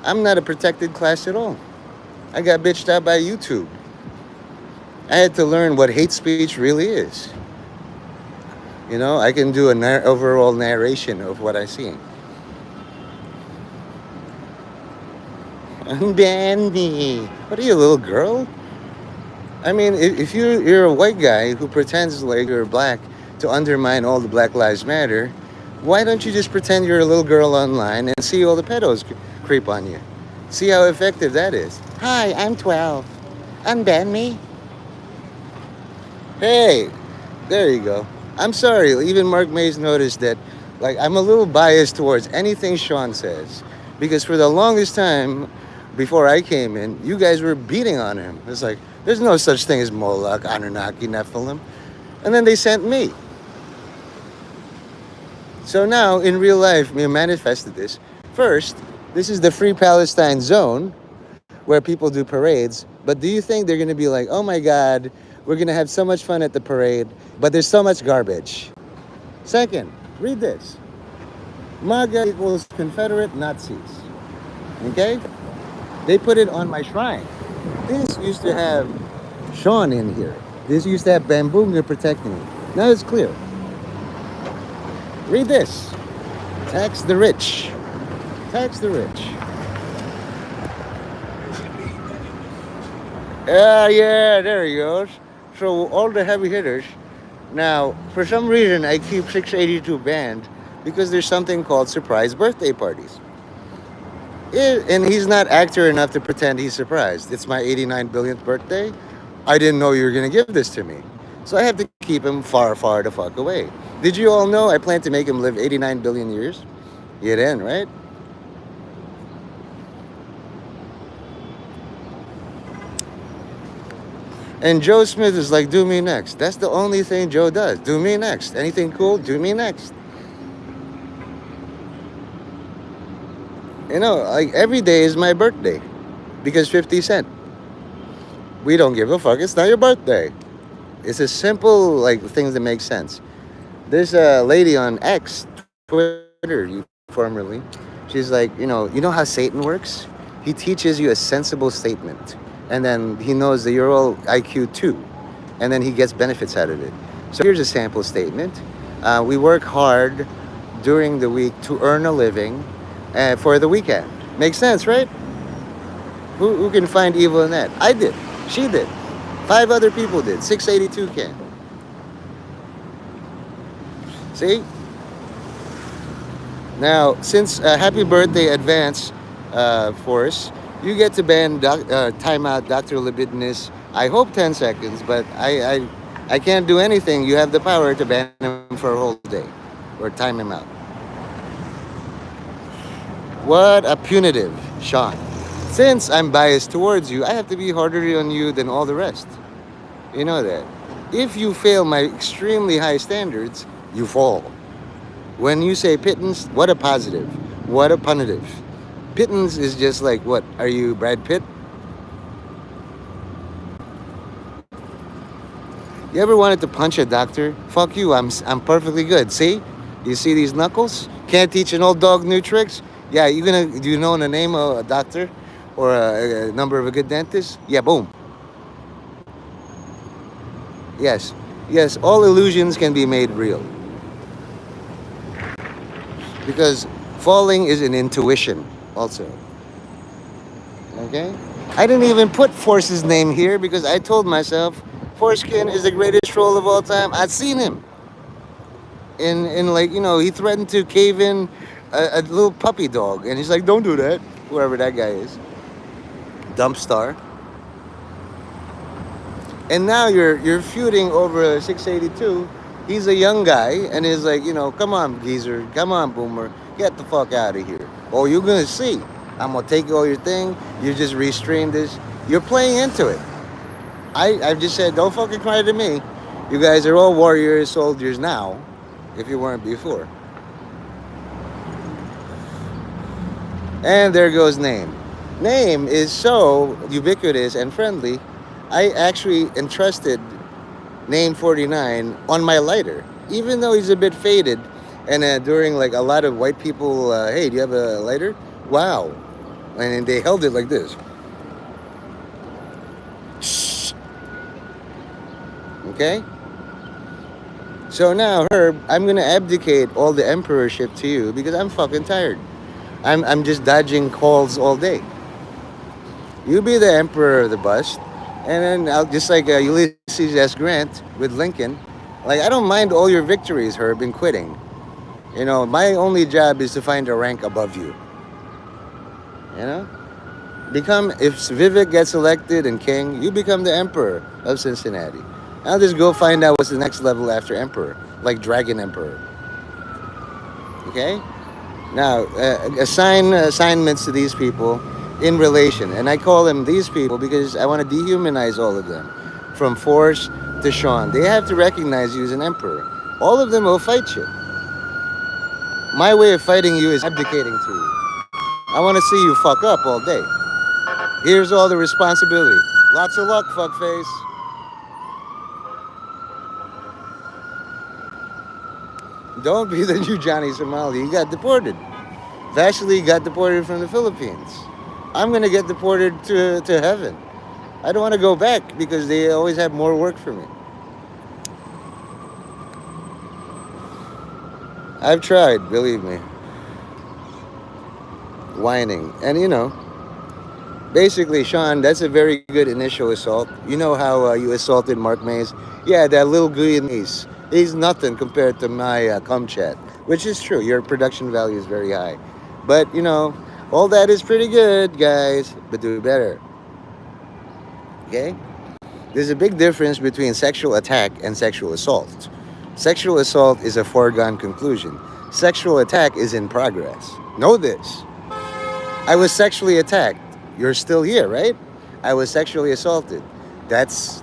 I'm not a protected class at all. I got bitched out by YouTube. I had to learn what hate speech really is. I can do an overall narration of what I see. Bandy, what are you, a little girl? I mean, if you're a white guy who pretends like you're black to undermine all the Black Lives Matter, why don't you just pretend you're a little girl online and see all the pedos creep on you? See how effective that is. Hi, I'm 12. Unban me. Hey, there you go. I'm sorry, even Mark Mays noticed that, like, I'm a little biased towards anything Sean says. Because for the longest time, before I came in, you guys were beating on him. It's like, there's no such thing as Moloch, Anunnaki, Nephilim. And then they sent me. So now, in real life, we manifested this. First, this is the Free Palestine Zone, where people do parades. But do you think they're going to be like, oh my God, we're going to have so much fun at the parade, but there's so much garbage? Second, read this. MAGA equals Confederate Nazis. Okay? They put it on my shrine. This used to have Sean in here. This used to have Bambunga protecting me. Now it's clear. Read this. Tax the rich. Tax the rich. Yeah, there he goes. So all the heavy hitters. Now, for some reason, I keep 682 banned because there's something called surprise birthday parties. And he's not actor enough to pretend he's surprised. It's my 89 billionth birthday. I didn't know you were going to give this to me. So I have to keep him far, far the fuck away. Did you all know I plan to make him live 89 billion years? You didn't, right? And Joe Smith is like, do me next. That's the only thing Joe does. Do me next. Anything cool? Do me next. You know, like every day is my birthday because 50 Cent. We don't give a fuck. It's not your birthday. It's a simple, like, things that make sense. There's a lady on X, Twitter, formerly. She's like, you know how Satan works? He teaches you a sensible statement. And then he knows that you're all IQ 2. And then he gets benefits out of it. So here's a sample statement. We work hard during the week to earn a living for the weekend. Makes sense, right? Who can find evil in that? I did. She did. 5 other people did. 682 can. See? Now, since happy birthday advance, Force, you get to ban timeout Dr. Libidinous. I hope 10 seconds, but I can't do anything. You have the power to ban him for a whole day or time him out. What a punitive, Sean. Since I'm biased towards you, I have to be harder on you than all the rest. You know that. If you fail my extremely high standards, you fall. When you say pittance, what a positive. What a punitive. Pittance is just like, what? Are you Brad Pitt? You ever wanted to punch a doctor? Fuck you, I'm perfectly good. See? You see these knuckles? Can't teach an old dog new tricks? Yeah, do you know the name of a doctor? Or a number of a good dentist? Yeah, boom. Yes, all illusions can be made real. Because falling is an intuition also. Okay? I didn't even put Force's name here because I told myself Foreskin is the greatest troll of all time. I've seen him. In like, he threatened to cave in a little puppy dog. And he's like, don't do that. Whoever that guy is. Dump star. And now you're feuding over 682. He's a young guy and is like, come on, geezer, come on, boomer, get the fuck out of here. Oh, you're gonna see. I'm gonna take all your thing. You just restream this. You're playing into it. I've just said, don't fucking cry to me. You guys are all warriors, soldiers now, if you weren't before. And there goes Name. Name is so ubiquitous and friendly. I actually entrusted Name 49 on my lighter, even though he's a bit faded. And during like a lot of white people, hey, do you have a lighter? Wow. And they held it like this. Shh. Okay? So now, Herb, I'm going to abdicate all the emperorship to you because I'm fucking tired. I'm just dodging calls all day. You be the emperor of the bus. And then I'll just like Ulysses S. Grant with Lincoln, Like, I don't mind all your victories, Herb, in quitting. My only job is to find a rank above you. You know? If Vivek gets elected and king, you become the emperor of Cincinnati. I'll just go find out what's the next level after emperor, like dragon emperor. Okay? Now, assign assignments to these people in relation. And I call them these people because I want to dehumanize all of them. From Force to Sean. They have to recognize you as an emperor. All of them will fight you. My way of fighting you is abdicating to you. I want to see you fuck up all day. Here's all the responsibility. Lots of luck, fuckface. Don't be the new Johnny Somali. You got deported. Vasily got deported from the Philippines. I'm going to get deported to heaven. I don't want to go back because they always have more work for me. I've tried, believe me. Whining. And basically, Sean, that's a very good initial assault. You know how you assaulted Mark Mays? Yeah, that little Guyanese. He's nothing compared to my cum chat, which is true. Your production value is very high. But, all that is pretty good, guys, but do better. Okay? There's a big difference between sexual attack and sexual assault. Sexual assault is a foregone conclusion. Sexual attack is in progress. Know this. I was sexually attacked. You're still here, right? I was sexually assaulted. That's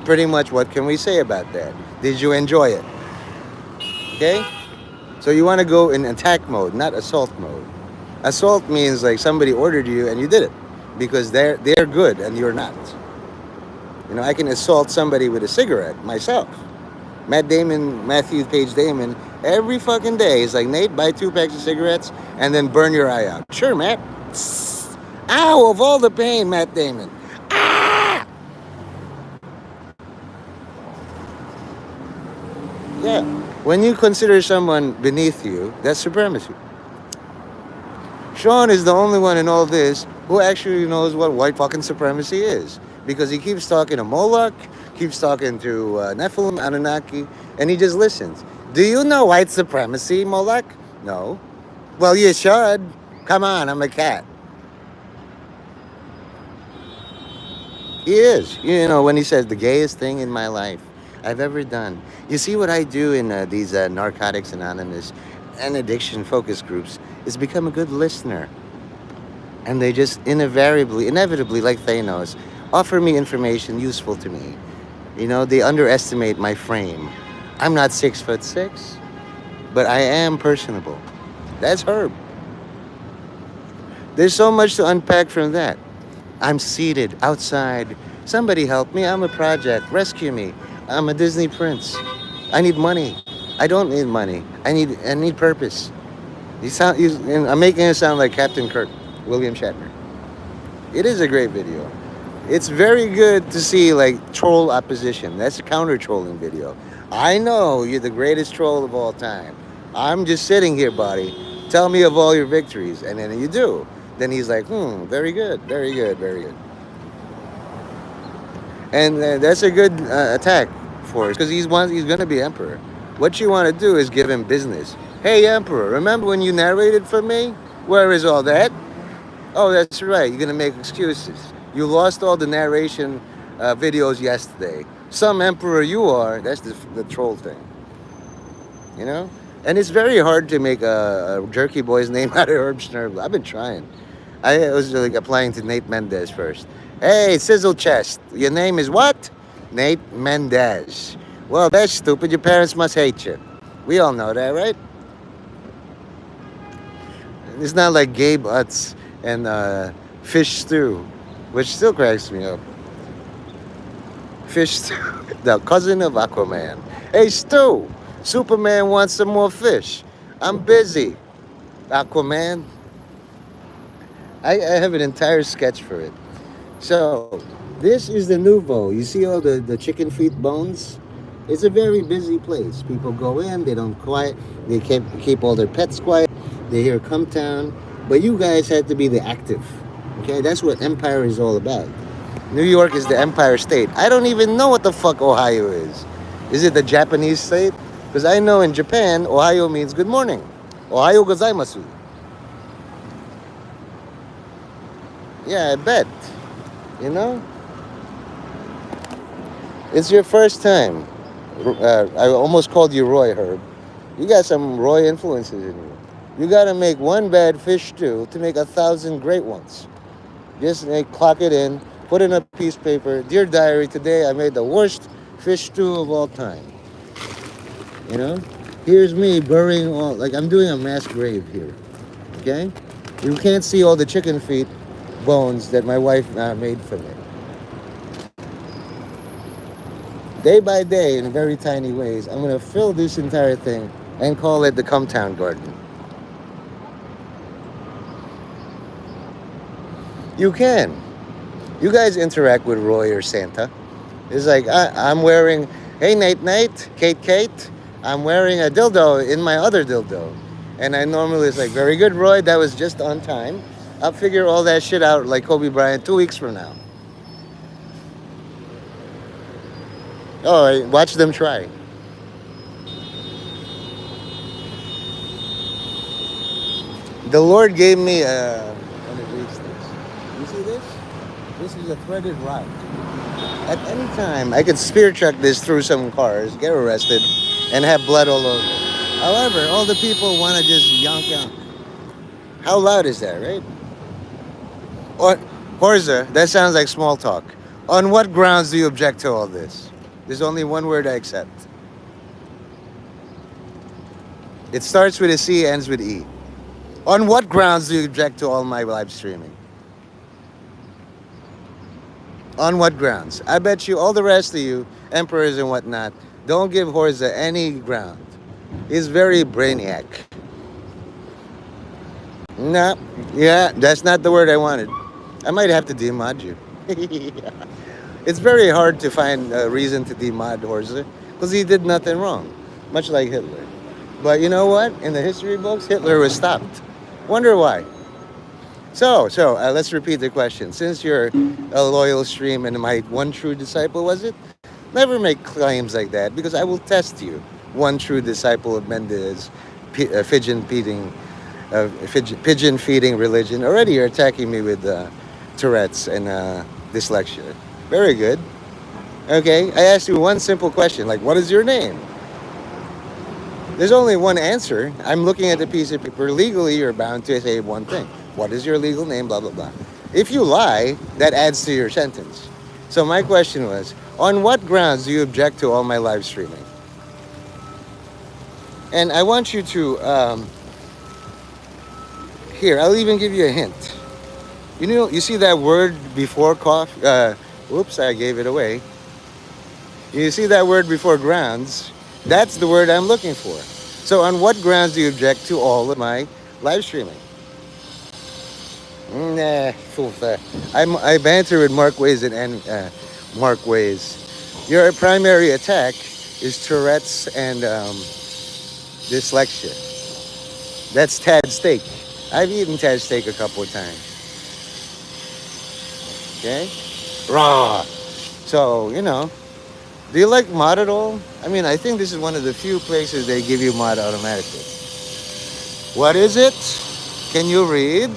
pretty much what can we say about that. Did you enjoy it? Okay? So you want to go in attack mode, not assault mode. Assault means like somebody ordered you and you did it because they're good and you're not. I can assault somebody with a cigarette myself. Matthew Page Damon, every fucking day is like, Nate, buy 2 packs of cigarettes and then burn your eye out. Sure, Matt. Ow, of all the pain, Matt Damon. Ah! Yeah. When you consider someone beneath you, that's supremacy. Sean is the only one in all this who actually knows what white fucking supremacy is. Because he keeps talking to Moloch, keeps talking to Nephilim, Anunnaki, and he just listens. Do you know white supremacy, Moloch? No. Well, you should. Come on, I'm a cat. He is. When he says the gayest thing in my life I've ever done. You see what I do in these Narcotics Anonymous and addiction focus groups is become a good listener. And they just inevitably, like Thanos, offer me information useful to me. They underestimate my frame. I'm not 6'6", but I am personable. That's Herb. There's so much to unpack from that. I'm seated outside. Somebody help me. I'm a project. Rescue me. I'm a Disney prince. I need money. I don't need money. I need purpose. I'm making it sound like Captain Kirk, William Shatner. It is a great video. It's very good to see like troll opposition. That's a counter-trolling video. I know you're the greatest troll of all time. I'm just sitting here, buddy. Tell me of all your victories. And then you do. Then he's like, very good, very good, very good. And that's a good attack for us because he's going to be emperor. What you want to do is give him business. Hey, emperor, remember when you narrated for me? Where is all that? Oh, that's right. You're going to make excuses. You lost all the narration videos yesterday. Some emperor you are. That's the troll thing. And it's very hard to make a jerky boy's name out of Herb Schnurble. I've been trying. I was like applying to Nate Mendez first. Hey, Sizzle Chest. Your name is what? Nate Mendez. Well, that's stupid. Your parents must hate you. We all know that, right? It's not like Gabe Utz and Fish Stew, which still cracks me up. Fish Stew, the cousin of Aquaman. Hey, Stu, Superman wants some more fish. I'm busy. Aquaman. I have an entire sketch for it. So, this is the Nouveau. You see all the chicken feet bones? It's a very busy place. People go in, they don't quiet, they keep all their pets quiet, they hear come town. But you guys had to be the active. Okay, that's what empire is all about. New York is the empire state. I don't even know what the fuck Ohio is. Is it the Japanese state? Because I know in Japan, Ohio means good morning. Ohio gozaimasu. Yeah, I bet. You know? It's your first time. I almost called you Roy, Herb. You got some Roy influences in you. You gotta make one bad fish stew to make 1,000 great ones. Just clock it in, put in a piece of paper. Dear diary, today I made the worst fish stew of all time. You know? Here's me burying all, like I'm doing a mass grave here. Okay? You can't see all the chicken feet bones that my wife made for me. Day by day, in very tiny ways, I'm gonna fill this entire thing and call it the Cumtown Garden. You can. You guys interact with Roy or Santa. It's like, I'm wearing, hey, Nate, Kate, I'm wearing a dildo in my other dildo. And I normally, it's like, very good, Roy, that was just on time. I'll figure all that shit out like Kobe Bryant 2 weeks from now. Oh, watch them try. The Lord gave me let me reach this. You see this? This is a threaded rod. At any time, I could spear chuck this through some cars, get arrested, and have blood all over. However, all the people want to just yonk. How loud is that, right? Or, Horza, that sounds like small talk. On what grounds do you object to all this? There's only one word I accept. It starts with a C, ends with E. On what grounds do you object to all my live streaming? On what grounds? I bet you all the rest of you, emperors and whatnot, don't give Horza any ground. He's very brainiac. Nah, yeah, that's not the word I wanted. I might have to demod you. It's very hard to find a reason to demod Horza because he did nothing wrong, much like Hitler. But you know what? In the history books, Hitler was stopped. Wonder why. So let's repeat the question. Since you're a loyal stream and my one true disciple, was it? Never make claims like that because I will test you. One true disciple of Mendez, pigeon feeding religion. Already you're attacking me with Tourette's and dyslexia. Very good. Okay, I asked you one simple question, like what is your name? There's only one answer. I'm looking at the piece of paper. Legally, you're bound to say one thing. What is your legal name? Blah, blah, blah. If you lie, that adds to your sentence. So my question was, on what grounds do you object to all my live streaming? And I want you to, here, I'll even give you a hint. You know, you see that word before cough? Oops, I gave it away. You see that word before grounds? That's the word I'm looking for. So on what grounds do you object to all of my live streaming? Nah, I banter with Mark Ways and Mark Ways. Your primary attack is Tourette's and dyslexia. That's Tad steak. I've eaten Tad steak a couple of times. Okay? Raw. So, you know, do you like mod at all? I mean, I think this is one of the few places they give you mod automatically. What is it? Can you read?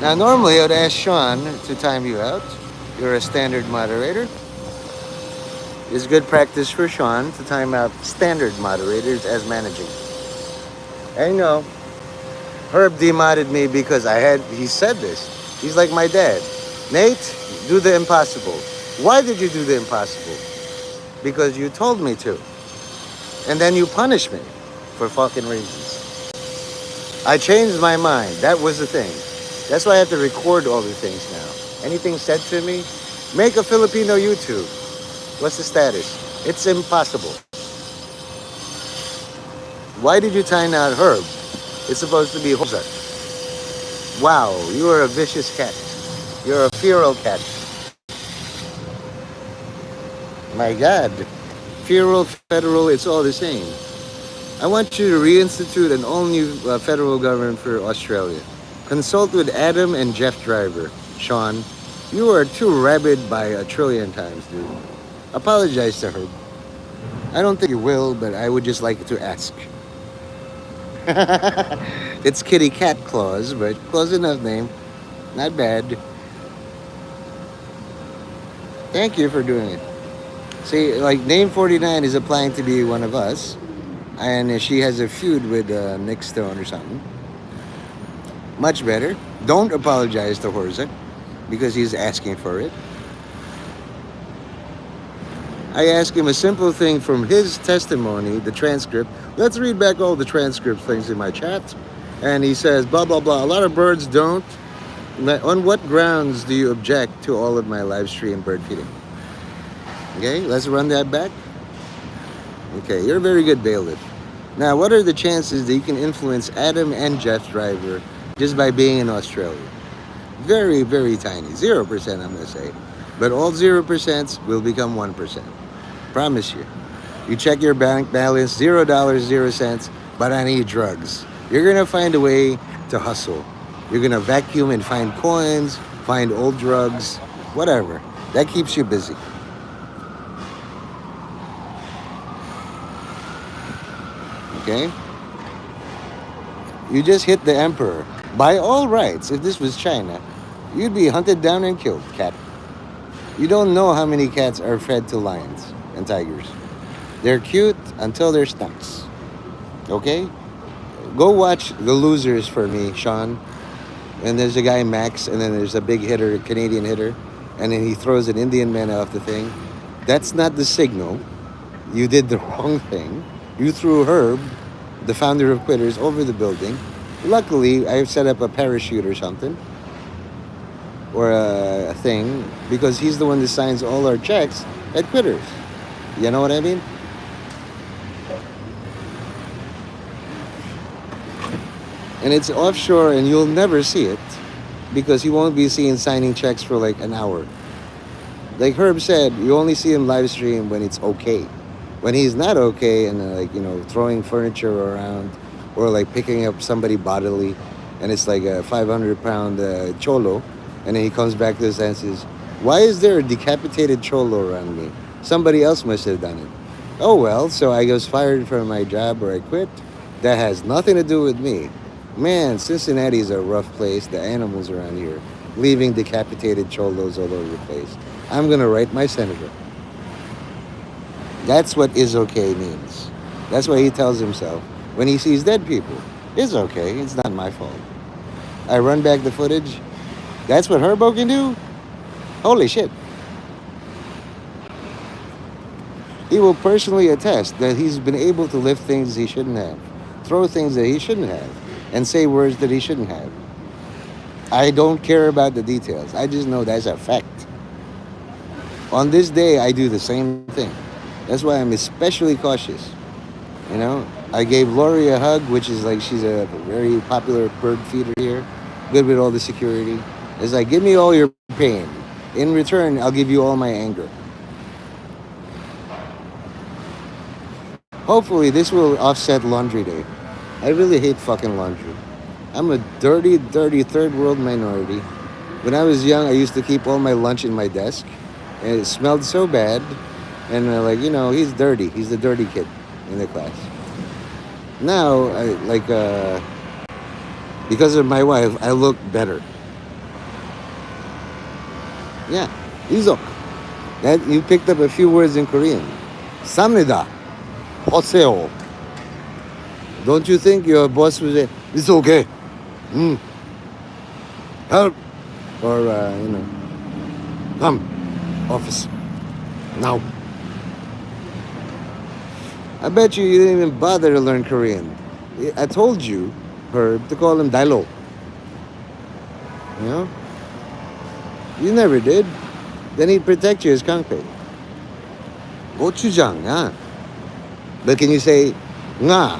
Now, normally I would ask Sean to time you out. You're a standard moderator. It's good practice for Sean to time out standard moderators as managing. I know. Herb demodded me because he said this. He's like my dad. Nate, do the impossible. Why did you do the impossible? Because you told me to. And then you punished me for fucking reasons. I changed my mind. That was the thing. That's why I have to record all the things now. Anything said to me, make a Filipino YouTube. What's the status? It's impossible. Why did you time out Herb? It's supposed to be Horza. Wow, you are a vicious cat. You're a feral cat. My God. Feral, federal, it's all the same. I want you to reinstitute an all-new federal government for Australia. Consult with Adam and Jeff Driver. Sean, You are too rabid by a trillion times, dude. Apologize to her. I don't think you will, but I would just like to ask. It's Kitty Cat Claus, but close enough name. Not bad. Thank you for doing it. See, like Name 49 is applying to be one of us, and she has a feud with Nick Stone or something. Much better. Don't apologize to Horza because he's asking for it. I asked him a simple thing from his testimony, the transcript. Let's read back all the transcript things in my chat. And he says, blah, blah, blah. A lot of birds don't. On what grounds do you object to all of my live stream bird feeding? Okay, let's run that back. Okay, you're a very good bailiff. Now, what are the chances that you can influence Adam and Jeff Driver just by being in Australia? Very, very tiny. 0%, I'm going to say. But all 0% will become 1%. Promise you. You check your bank balance, $0, 0 cents, but I need drugs. You're going to find a way to hustle. You're going to vacuum and find coins, find old drugs, whatever. That keeps you busy. Okay? You just hit the emperor. By all rights, if this was China, you'd be hunted down and killed, cat. You don't know how many cats are fed to lions and tigers. They're cute until they're stunts. Okay? Go watch The Losers for me, Sean. And there's a guy, Max, and then there's a big hitter, Canadian hitter, and then he throws an Indian man off the thing. That's not the signal. You did the wrong thing. You threw Herb, the founder of Quitters, over the building. Luckily, I've set up a parachute or something, or a thing, because he's the one that signs all our checks at Quitters. You know what I mean? And it's offshore and you'll never see it because he won't be seen signing checks for like an hour. Like Herb said, you only see him live stream when it's okay. When he's not okay and throwing furniture around or like picking up somebody bodily and it's like a 500-pound cholo, and then he comes back to his senses. Why is there a decapitated cholo around me? Somebody else must have done it. Oh well, so I was fired from my job or I quit. That has nothing to do with me. Man, Cincinnati's a rough place. The animals around here, leaving decapitated cholos all over the place. I'm gonna write my senator. That's what is okay means. That's what he tells himself when he sees dead people. It's okay. It's not my fault. I run back the footage. That's what Herbo can do? Holy shit. He will personally attest that he's been able to lift things he shouldn't have, throw things that he shouldn't have, and say words that he shouldn't have. I don't care about the details. I just know that's a fact. On this day, I do the same thing. That's why I'm especially cautious. I gave Lori a hug, which is like she's a very popular bird feeder here, good with all the security. It's like, give me all your pain. In return, I'll give you all my anger. Hopefully, this will offset laundry day. I really hate fucking laundry. I'm a dirty, dirty third world minority. When I was young, I used to keep all my lunch in my desk. And it smelled so bad. And he's dirty. He's the dirty kid in the class. Now, because of my wife, I look better. Yeah, izok. That you picked up a few words in Korean. Samnida. Hoseo. Don't you think your boss would say, it's okay. Help. Or, come. Office. Now. I bet you didn't even bother to learn Korean. I told you, Herb, to call him Dailo. You never did. Then he'd protect you as Kangpei. Gochujang, yeah. But can you say, nga?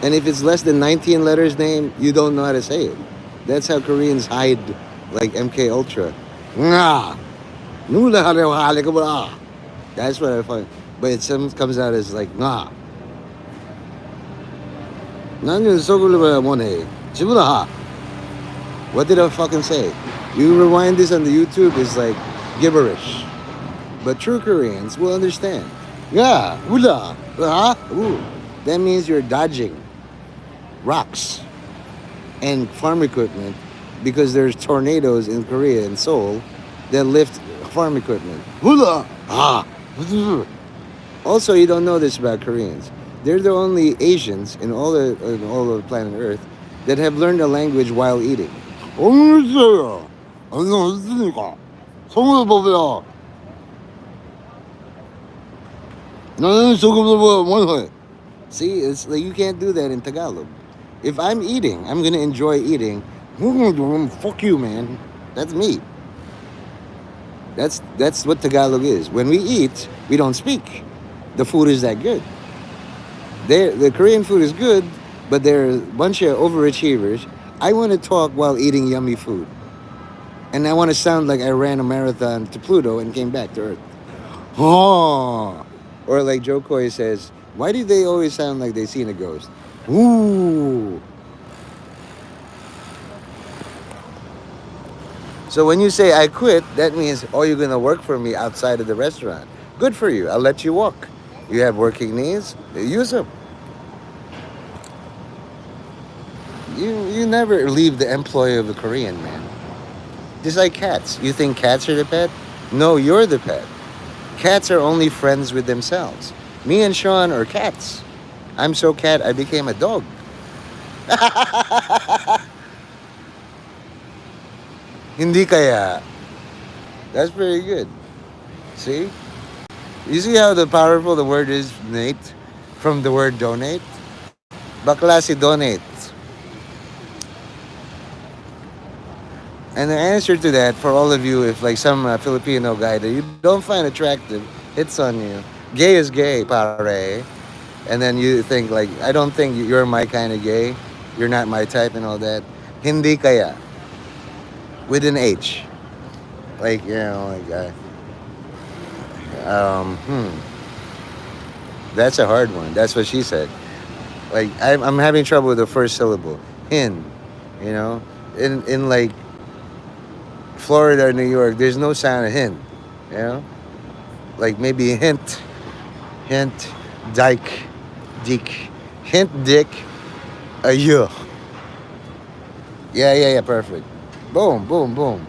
And if it's less than 19 letters name, you don't know how to say it. That's how Koreans hide, like MK Ultra. Nga. That's what I find. But it comes out as like, nga. 나는 속을 모네. 지구다. What did I fucking say? You rewind this on the YouTube, it's like gibberish. But true Koreans will understand. Yeah, ula, ooh. That means you're dodging rocks and farm equipment because there's tornadoes in Korea and Seoul that lift farm equipment. Hula, ah. Also, you don't know this about Koreans. They're the only Asians in all of planet Earth that have learned a language while eating. See, it's like you can't do that in Tagalog. If I'm eating, I'm gonna enjoy eating. Fuck you, man. That's me. That's what Tagalog is. When we eat, we don't speak. The food is that good. The Korean food is good, but they're a bunch of overachievers. I want to talk while eating yummy food, and I want to sound like I ran a marathon to Pluto and came back to Earth. Oh, or like Joe Coy says, why do they always sound like they seen a ghost? Ooh. So when you say I quit, that means, oh, you're gonna work for me outside of the restaurant. Good for you. I'll let you walk. You have working needs. Use them. You never leave the employ of a Korean man. Just like cats. You think cats are the pet? No, you're the pet. Cats are only friends with themselves. Me and Sean are cats. I'm so cat I became a dog. Hindi kaya. That's pretty good. See? You see how the powerful the word is nate from the word donate? Bakla si donate. And the answer to that for all of you, if like some Filipino guy that you don't find attractive hits on you, gay is gay, pare. And then you think like, I don't think you're my kind of gay. You're not my type and all that. Hindi kaya. With an H. Like, you know, like, that's a hard one. That's what she said. Like, I'm having trouble with the first syllable. Hin. You know? In like, Florida or New York, there's no sound of hin. You know? Like, maybe hint, dyke, dick. Hint, dick, a yuh. Yeah, perfect. Boom, boom, boom.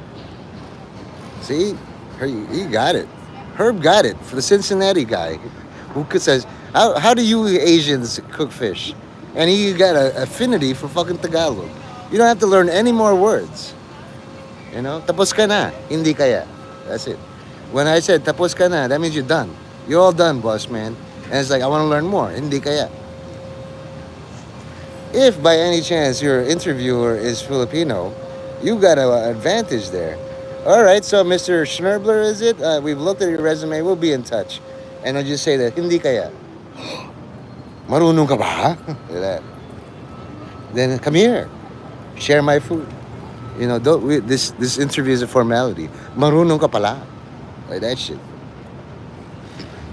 See? He got it. Herb got it for the Cincinnati guy who says, how do you Asians cook fish? And he got an affinity for fucking Tagalog. You don't have to learn any more words. You know? Tapos ka na. Hindi kaya. That's it. When I said tapos ka na, that means you're done. You're all done, boss man. And it's like, I want to learn more. Hindi kaya. If by any chance your interviewer is Filipino, you got an advantage there. All right, so Mr. Schnerbler, is it? We've looked at your resume. We'll be in touch. And I'll just say that, hindi kaya. Marunong ka ba? Like that. Then come here. Share my food. You know, this interview is a formality. Marunong ka pala. Like that shit.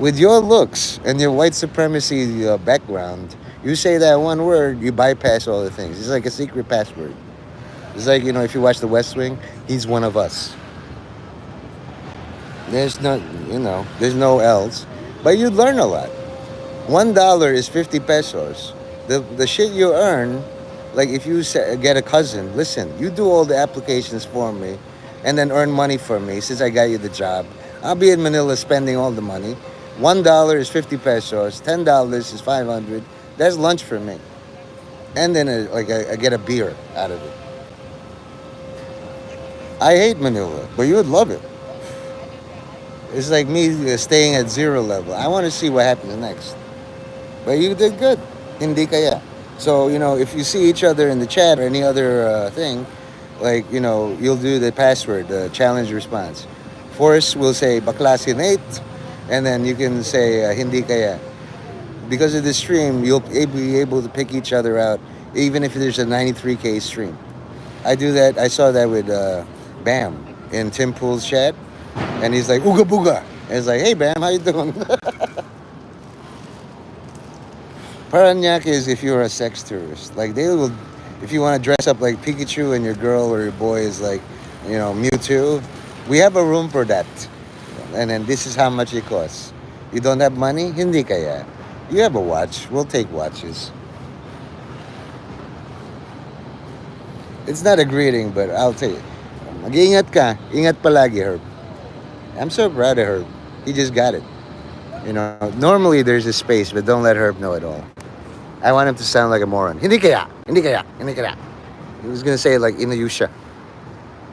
With your looks and your white supremacy background, you say that one word, you bypass all the things. It's like a secret password. It's like, you know, if you watch The West Wing, he's one of us. There's no, you know, there's no else. But you'd learn a lot. $1 is 50 pesos. The shit you earn, like if you get a cousin, listen, you do all the applications for me and then earn money for me since I got you the job. I'll be in Manila spending all the money. $1 is 50 pesos. $10 is 500. That's lunch for me. And then I get a beer out of it. I hate Manila, but you would love it. It's like me staying at zero level. I want to see what happens next. But you did good. Hindi kaya. So, you know, if you see each other in the chat or any other thing, like, you know, you'll do the password, the challenge response. Force will say, bakla si Nate, and then you can say, hindi kaya. Because of the stream, you'll be able to pick each other out, even if there's a 93K stream. I do that. I saw that with Bam in Tim Pool's chat. And he's like, ooga booga. And it's like, hey, Bam, how you doing? Paranaque is if you're a sex tourist. Like, they will, If you want to dress up like Pikachu and your girl or your boy is like, Mewtwo, we have a room for that. And then this is how much it costs. You don't have money? Hindi kaya. You have a watch. We'll take watches. It's not a greeting, but I'll tell you. Mag-iingat ka. Ingat palagi, Herb. I'm so proud of Herb. He just got it. Normally there's a space, but don't let Herb know at all. I want him to sound like a moron. Hindi kaya. Hindi kaya. Hindi kaya. He was going to say like Inuyusha.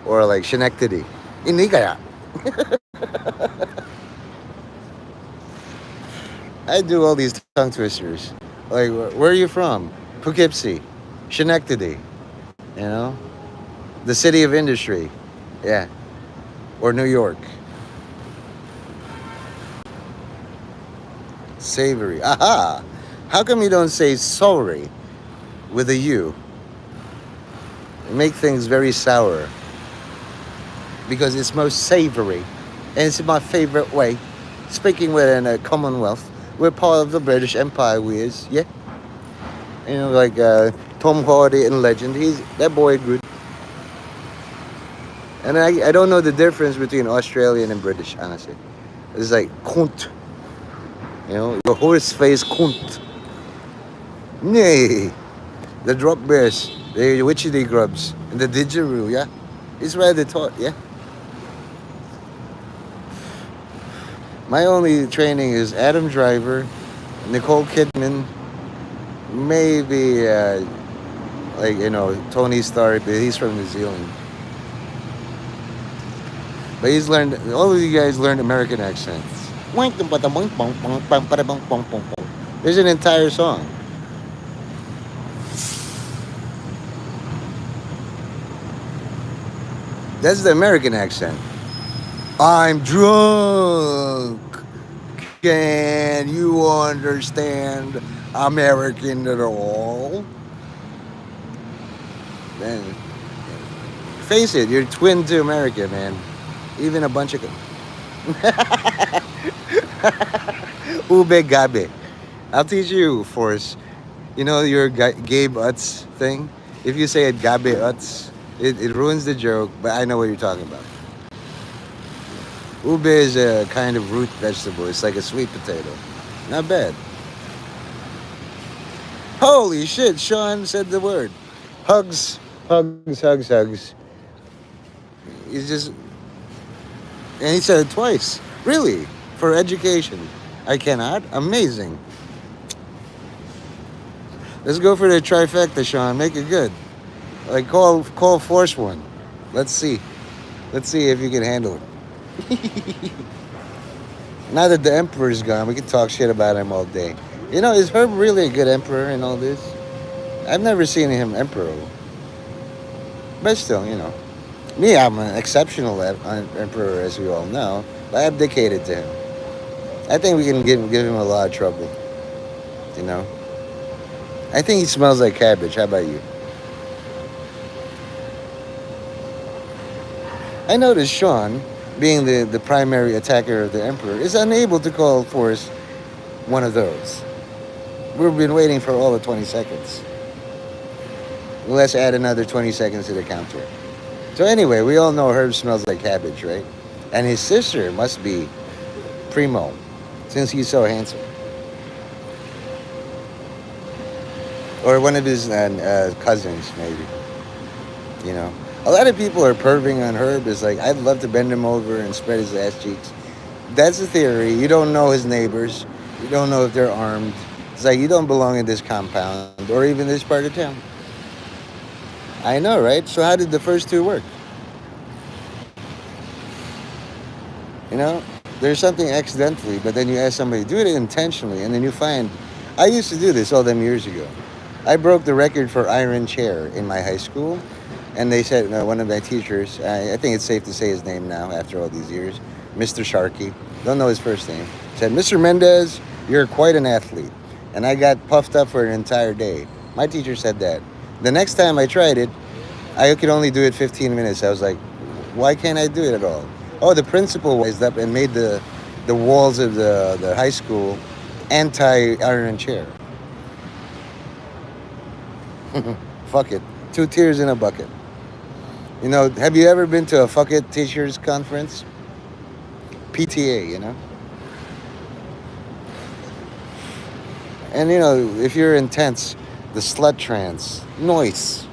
Or like Schenectady. Hindi kaya. I do all these tongue twisters. Like, where are you from? Poughkeepsie. Schenectady. The city of industry. Yeah. Or New York. Savory. Aha! How come you don't say sorry with a U? You make things very sour. Because it's most savory. And it's my favorite way. Speaking within a Commonwealth. We're part of the British Empire, we is. Yeah. Like Tom Hardy in Legend. That boy good. And I don't know the difference between Australian and British, honestly. It's like cunt. Your horse face cunt. Nay. The drop bears, the witchy grubs, and the didgeridoo, yeah? It's where they taught, yeah? My only training is Adam Driver, Nicole Kidman, maybe, Tony Stark, but he's from New Zealand. But all of you guys learned American accents. There's an entire song. That's the American accent. I'm drunk. Can you understand American at all? Then, face it, you're twin to America, man. Even a bunch of... Ube gabe. I'll teach you, Force. Your Gabe Utz thing? If you say it gabe Utz, it ruins the joke, but I know what you're talking about. Ube is a kind of root vegetable. It's like a sweet potato. Not bad. Holy shit, Sean said the word. Hugs, hugs, hugs, hugs. He's just... And he said it twice. Really? For education. I cannot? Amazing. Let's go for the trifecta, Sean. Make it good. Like, call Force One. Let's see. Let's see if you can handle it. Now that the Emperor's gone, we can talk shit about him all day. Is Herb really a good Emperor in all this? I've never seen him Emperor. But still, Me, I'm an exceptional Emperor, as we all know. But I abdicated to him. I think we can give him a lot of trouble. I think he smells like cabbage. How about you? I noticed Sean, being the primary attacker of the Emperor, is unable to call Force one of those. We've been waiting for all of 20 seconds. Let's add another 20 seconds to the counter. So anyway, we all know Herb smells like cabbage, right? And his sister must be primo, since he's so handsome. Or one of his cousins, maybe. A lot of people are perving on Herb. It's like, I'd love to bend him over and spread his ass cheeks. That's the theory. You don't know his neighbors. You don't know if they're armed. It's like, you don't belong in this compound or even this part of town. I know, right? So how did the first two work? There's something accidentally, but then you ask somebody, do it intentionally, and then you find... I used to do this all them years ago. I broke the record for iron chair in my high school, and they said, one of my teachers, I think it's safe to say his name now after all these years, Mr. Sharkey, don't know his first name, said, Mr. Mendez, you're quite an athlete. And I got puffed up for an entire day. My teacher said that. The next time I tried it, I could only do it 15 minutes. I was like, why can't I do it at all? Oh, the principal wised up and made the walls of the high school anti-iron chair. Fuck it. Two tears in a bucket. You know, have you ever been to a fuck it teachers conference? PTA, you know? And you know, if you're intense, the slut trance. Noise.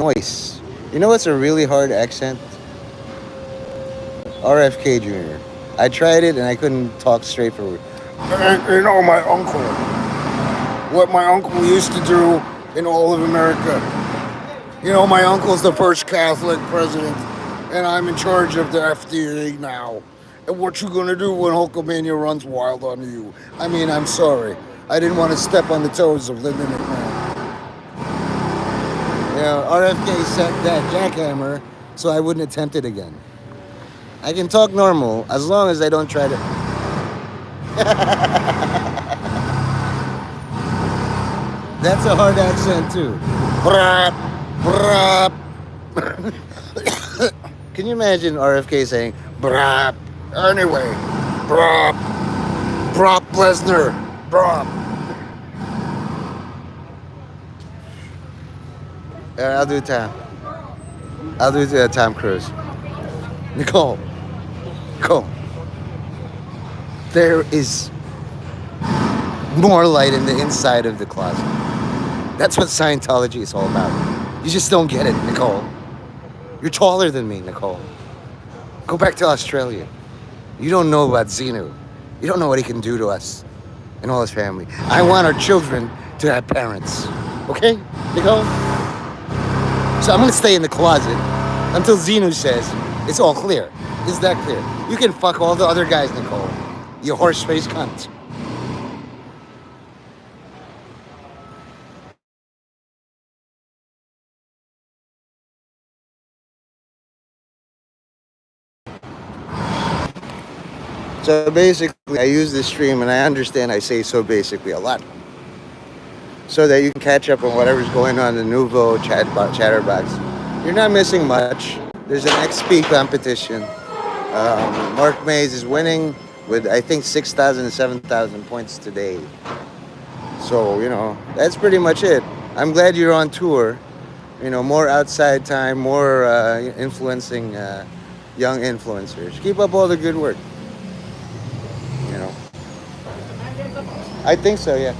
Noise. You know what's a really hard accent? RFK Jr. I tried it and I couldn't talk straight forward. You know, my uncle. What my uncle used to do in all of America. You know, my uncle's the first Catholic president, and I'm in charge of the FDA now. And what you gonna do when Hulkamania runs wild on you? I mean, I'm sorry. I didn't want to step on the toes of Lyndon McMahon. You know, RFK set that jackhammer so I wouldn't attempt it again. I can talk normal as long as I don't try to. That's a hard accent too. Brap, brap. Can you imagine RFK saying brap? Anyway, brap, Brock Lesnar, brap. I'll do Tom. I'll do Tom Cruise. Nicole, Nicole. There is more light in the inside of the closet. That's what Scientology is all about. You just don't get it, Nicole. You're taller than me, Nicole. Go back to Australia. You don't know about Xenu. You don't know what he can do to us and all his family. I want our children to have parents. Okay, Nicole? So I'm gonna stay in the closet until Xenu says it's all clear. Is that clear? You can fuck all the other guys, Nicole. You horse-faced cunt. So basically, I use this stream, and I understand I say so basically a lot, so that you can catch up on whatever's going on in the Nouveau Chatterbox. You're not missing much. There's an XP competition. Mark Mays is winning with, I think, 6,000 to 7,000 points today. So, you know, that's pretty much it. I'm glad you're on tour. You know, more outside time, more influencing young influencers. Keep up all the good work. You know, I think so, yeah.